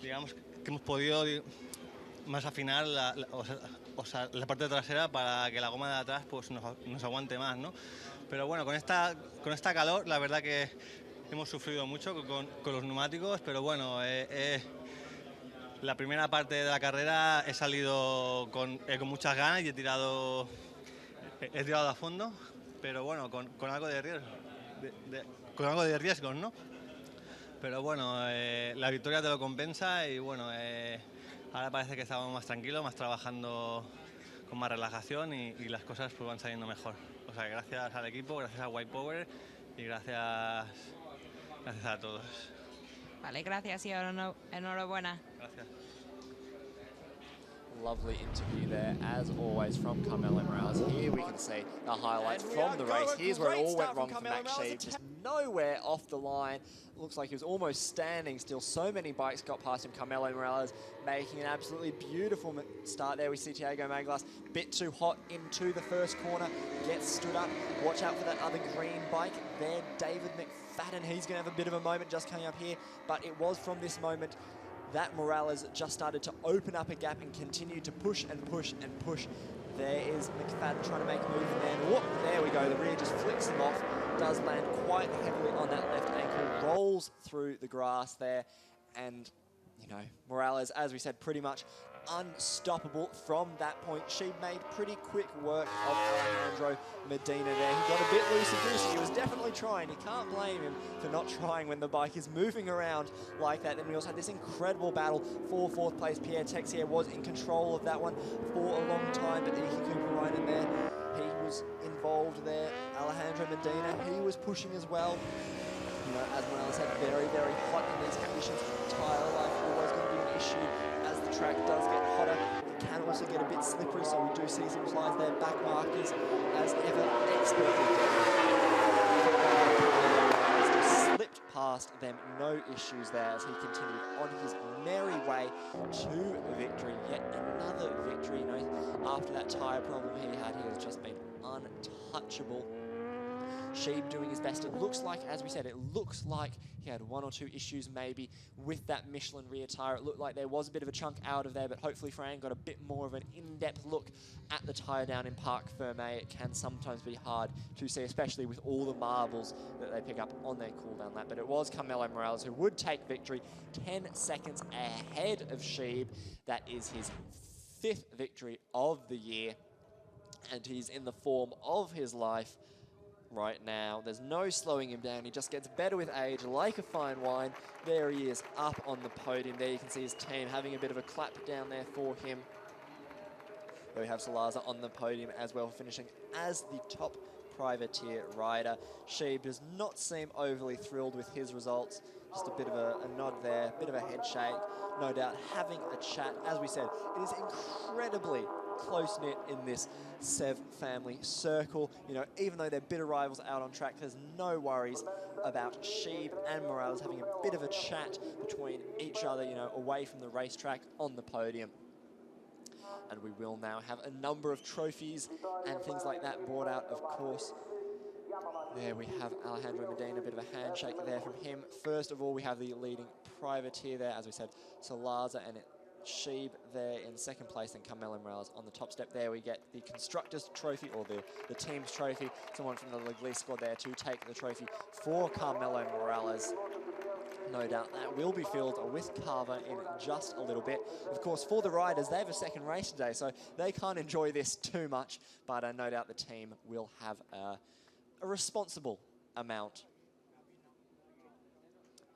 digamos que hemos podido más afinar la parte trasera para que la goma de atrás pues nos aguante más, ¿no? Pero bueno, con esta calor, la verdad que hemos sufrido mucho con los neumáticos, pero bueno, la primera parte de la carrera he salido con muchas ganas y he tirado a fondo, pero bueno, con algo de riesgo, ¿no? Pero bueno, la victoria te lo compensa y bueno, ahora parece que estamos más tranquilos, más trabajando con más relajación y las cosas pues van saliendo mejor. O sea, gracias al equipo, gracias a White Power y gracias a todos. Vale, gracias y enhorabuena. Gracias. Lovely interview there, as always, from Carmelo Morales. Here we can see the highlights from the race. Here's where it all went wrong for Max Scheib, just nowhere off the line. Looks like he was almost standing still. So many bikes got past him. Carmelo Morales making an absolutely beautiful start there. We see Thiago Magalas, bit too hot into the first corner, gets stood up. Watch out for that other green bike there, David McFadden. He's going to have a bit of a moment just coming up here, but it was from this moment that Morales just started to open up a gap and continued to push and push and push There is McFadden trying to make a move, and then, whoop, there we go. The rear just flicks him off, does land quite heavily on that left ankle, rolls through the grass there, and, you know, Morales, as we said, pretty much unstoppable from that point. She made pretty quick work of Alejandro Medina there. He got a bit loosey-goosey. He was definitely trying. You can't blame him for not trying when the bike is moving around like that. Then we also had this incredible battle for fourth place. Pierre Texier was in control of that one for a long time, but Iki Kuparainen there, he was involved there. Alejandro Medina, he was pushing as well. You know, as Morales said, very, very hot in these conditions. Tyre life always going to be an issue as the track does get hotter. It can also get a bit slippery, so we do see some slides there. Back markers, as ever, expertly slipped past them, no issues there as he continued on his merry way to victory. Yet another victory. You know, after that tyre problem he had, he has just been untouchable. Sheeb doing his best. It looks like, as we said, it looks like he had one or two issues maybe with that Michelin rear tyre. It looked like there was a bit of a chunk out of there, but hopefully Fran got a bit more of an in-depth look at the tyre down in Parc Fermé. It can sometimes be hard to see, especially with all the marbles that they pick up on their cooldown lap. But it was Carmelo Morales who would take victory 10 seconds ahead of Sheeb. That is his 5th victory of the year, and he's in the form of his life right now. There's no slowing him down. He just gets better with age, like a fine wine. There he is, up on the podium. There you can see his team having a bit of a clap down there for him. There we have Salaza on the podium as well, finishing as the top privateer rider. Sheeb does not seem overly thrilled with his results. Just a bit of a nod there, a bit of a head shake. No doubt having a chat. As we said, it is incredibly close-knit in this Sev family circle. You know, even though they're bitter rivals out on track, there's no worries about Sheeb and Morales having a bit of a chat between each other, you know, away from the racetrack on the podium. And we will now have a number of trophies and things like that brought out, of course. There we have Alejandro Medina, a bit of a handshake there from him. First of all, we have the leading privateer there, as we said, Salaza and Sheeb there in second place, and Carmelo Morales on the top step. There we get the Constructors Trophy, or the team's trophy. Someone from the Leglis squad there to take the trophy for Carmelo Morales. No doubt that will be filled with Carver in just a little bit. Of course, for the riders, they have a second race today, so they can't enjoy this too much, but no doubt the team will have a responsible amount.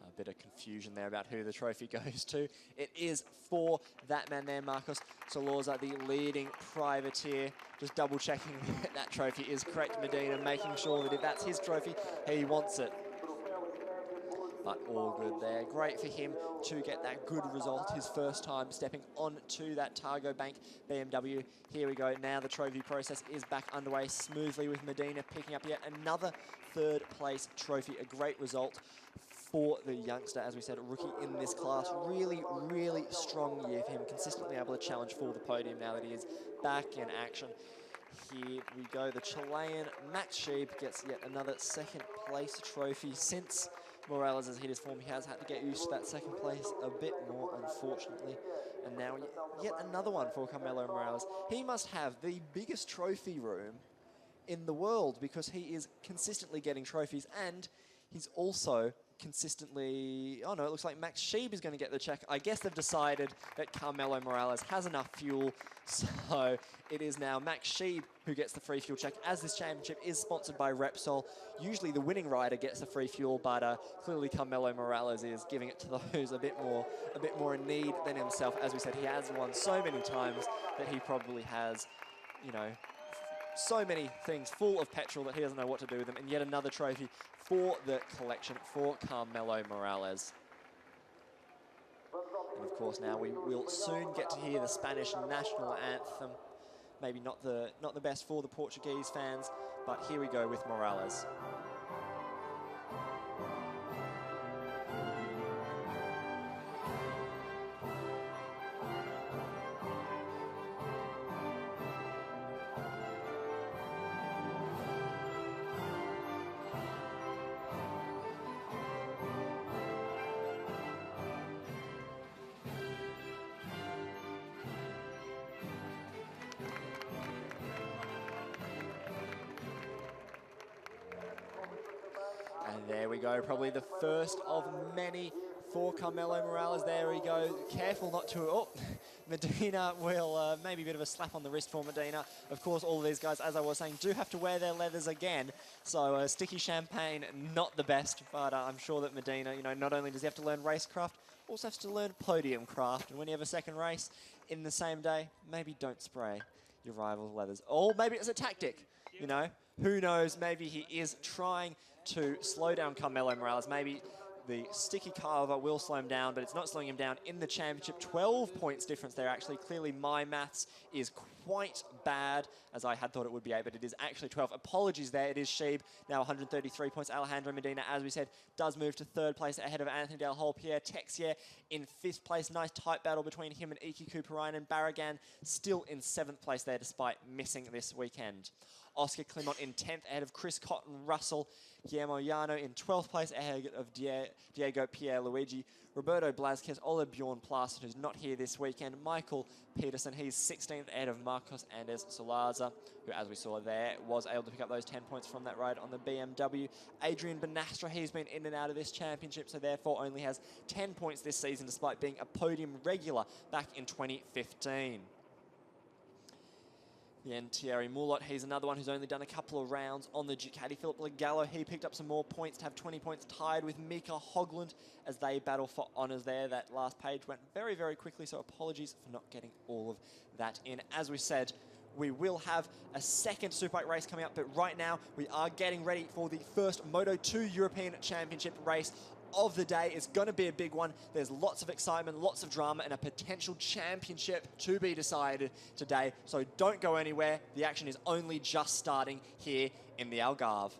A bit of confusion there about who the trophy goes to. It is for that man there, Marcos Soloza, the leading privateer. Just double checking that trophy is correct, Medina, making sure that if that's his trophy, he wants it. But all good there. Great for him to get that good result. His first time stepping onto that Targo Bank BMW. Here we go. Now the trophy process is back underway smoothly with Medina picking up yet another third place trophy. A great result for the youngster, as we said, a rookie in this class. Really, really strong year for him. Consistently able to challenge for the podium now that he is back in action. Here we go. The Chilean Max Sheeb gets yet another second place trophy. Since Morales has hit his form, he has had to get used to that second place a bit more, unfortunately. And now yet another one for Carmelo Morales. He must have the biggest trophy room in the world because he is consistently getting trophies, and he's also consistently... Oh no, it looks like Max Sheeb is going to get the check. I guess they've decided that Carmelo Morales has enough fuel, so it is now Max Sheeb who gets the free fuel check, as this championship is sponsored by Repsol. Usually the winning rider gets the free fuel, but clearly Carmelo Morales is giving it to those a bit more in need than himself. As we said, he has won so many times that he probably has, you know, so many things full of petrol that he doesn't know what to do with them. And yet another trophy for the collection for Carmelo Morales. And of course now we will soon get to hear the Spanish national anthem. Maybe not the best for the Portuguese fans, but here we go with Morales. And there we go, probably the first of many for Carmelo Morales. There we go. Careful not to... Oh, Medina will... maybe a bit of a slap on the wrist for Medina. Of course, all of these guys, as I was saying, do have to wear their leathers again. So sticky champagne, not the best. But I'm sure that Medina, you know, not only does he have to learn racecraft, also has to learn podium craft. And when you have a second race in the same day, maybe don't spray your rival's leathers. Or maybe it's a tactic, you know. Who knows? Maybe he is trying to slow down Carmelo Morales. Maybe the sticky carver will slow him down, but it's not slowing him down in the championship. 12 points difference there, actually. Clearly, my maths is quite bad, as I had thought it would be 8, but it is actually 12. Apologies there. It is Sheeb, now 133 points. Alejandro Medina, as we said, does move to 3rd place ahead of Anthony Del Hol. Pierre Texier in 5th place. Nice tight battle between him and Iki Kuparainen. Barragan still in 7th place there, despite missing this weekend. Oscar Clement in 10th ahead of Chris Cotton Russell. Guillermo Llano in 12th place ahead of Diego Pierluigi. Roberto Blazquez, Ola Bjorn Plassen, who's not here this weekend. Michael Peterson, he's 16th ahead of Marcos Andes Solaza, who, as we saw there, was able to pick up those 10 points from that ride on the BMW. Adrian Benastra, he's been in and out of this championship, so therefore only has 10 points this season, despite being a podium regular back in 2015. Then Thierry Moulot, he's another one who's only done a couple of rounds on the Ducati. Philip Legallo, he picked up some more points to have 20 points, tied with Mika Hogland as they battle for honours there. That last page went very, very quickly, so apologies for not getting all of that in. As we said, we will have a second Superbike race coming up, but right now we are getting ready for the first Moto2 European Championship race of the day. Is going to be a big one. There's lots of excitement, lots of drama, and a potential championship to be decided today. So don't go anywhere. The action is only just starting here in the Algarve.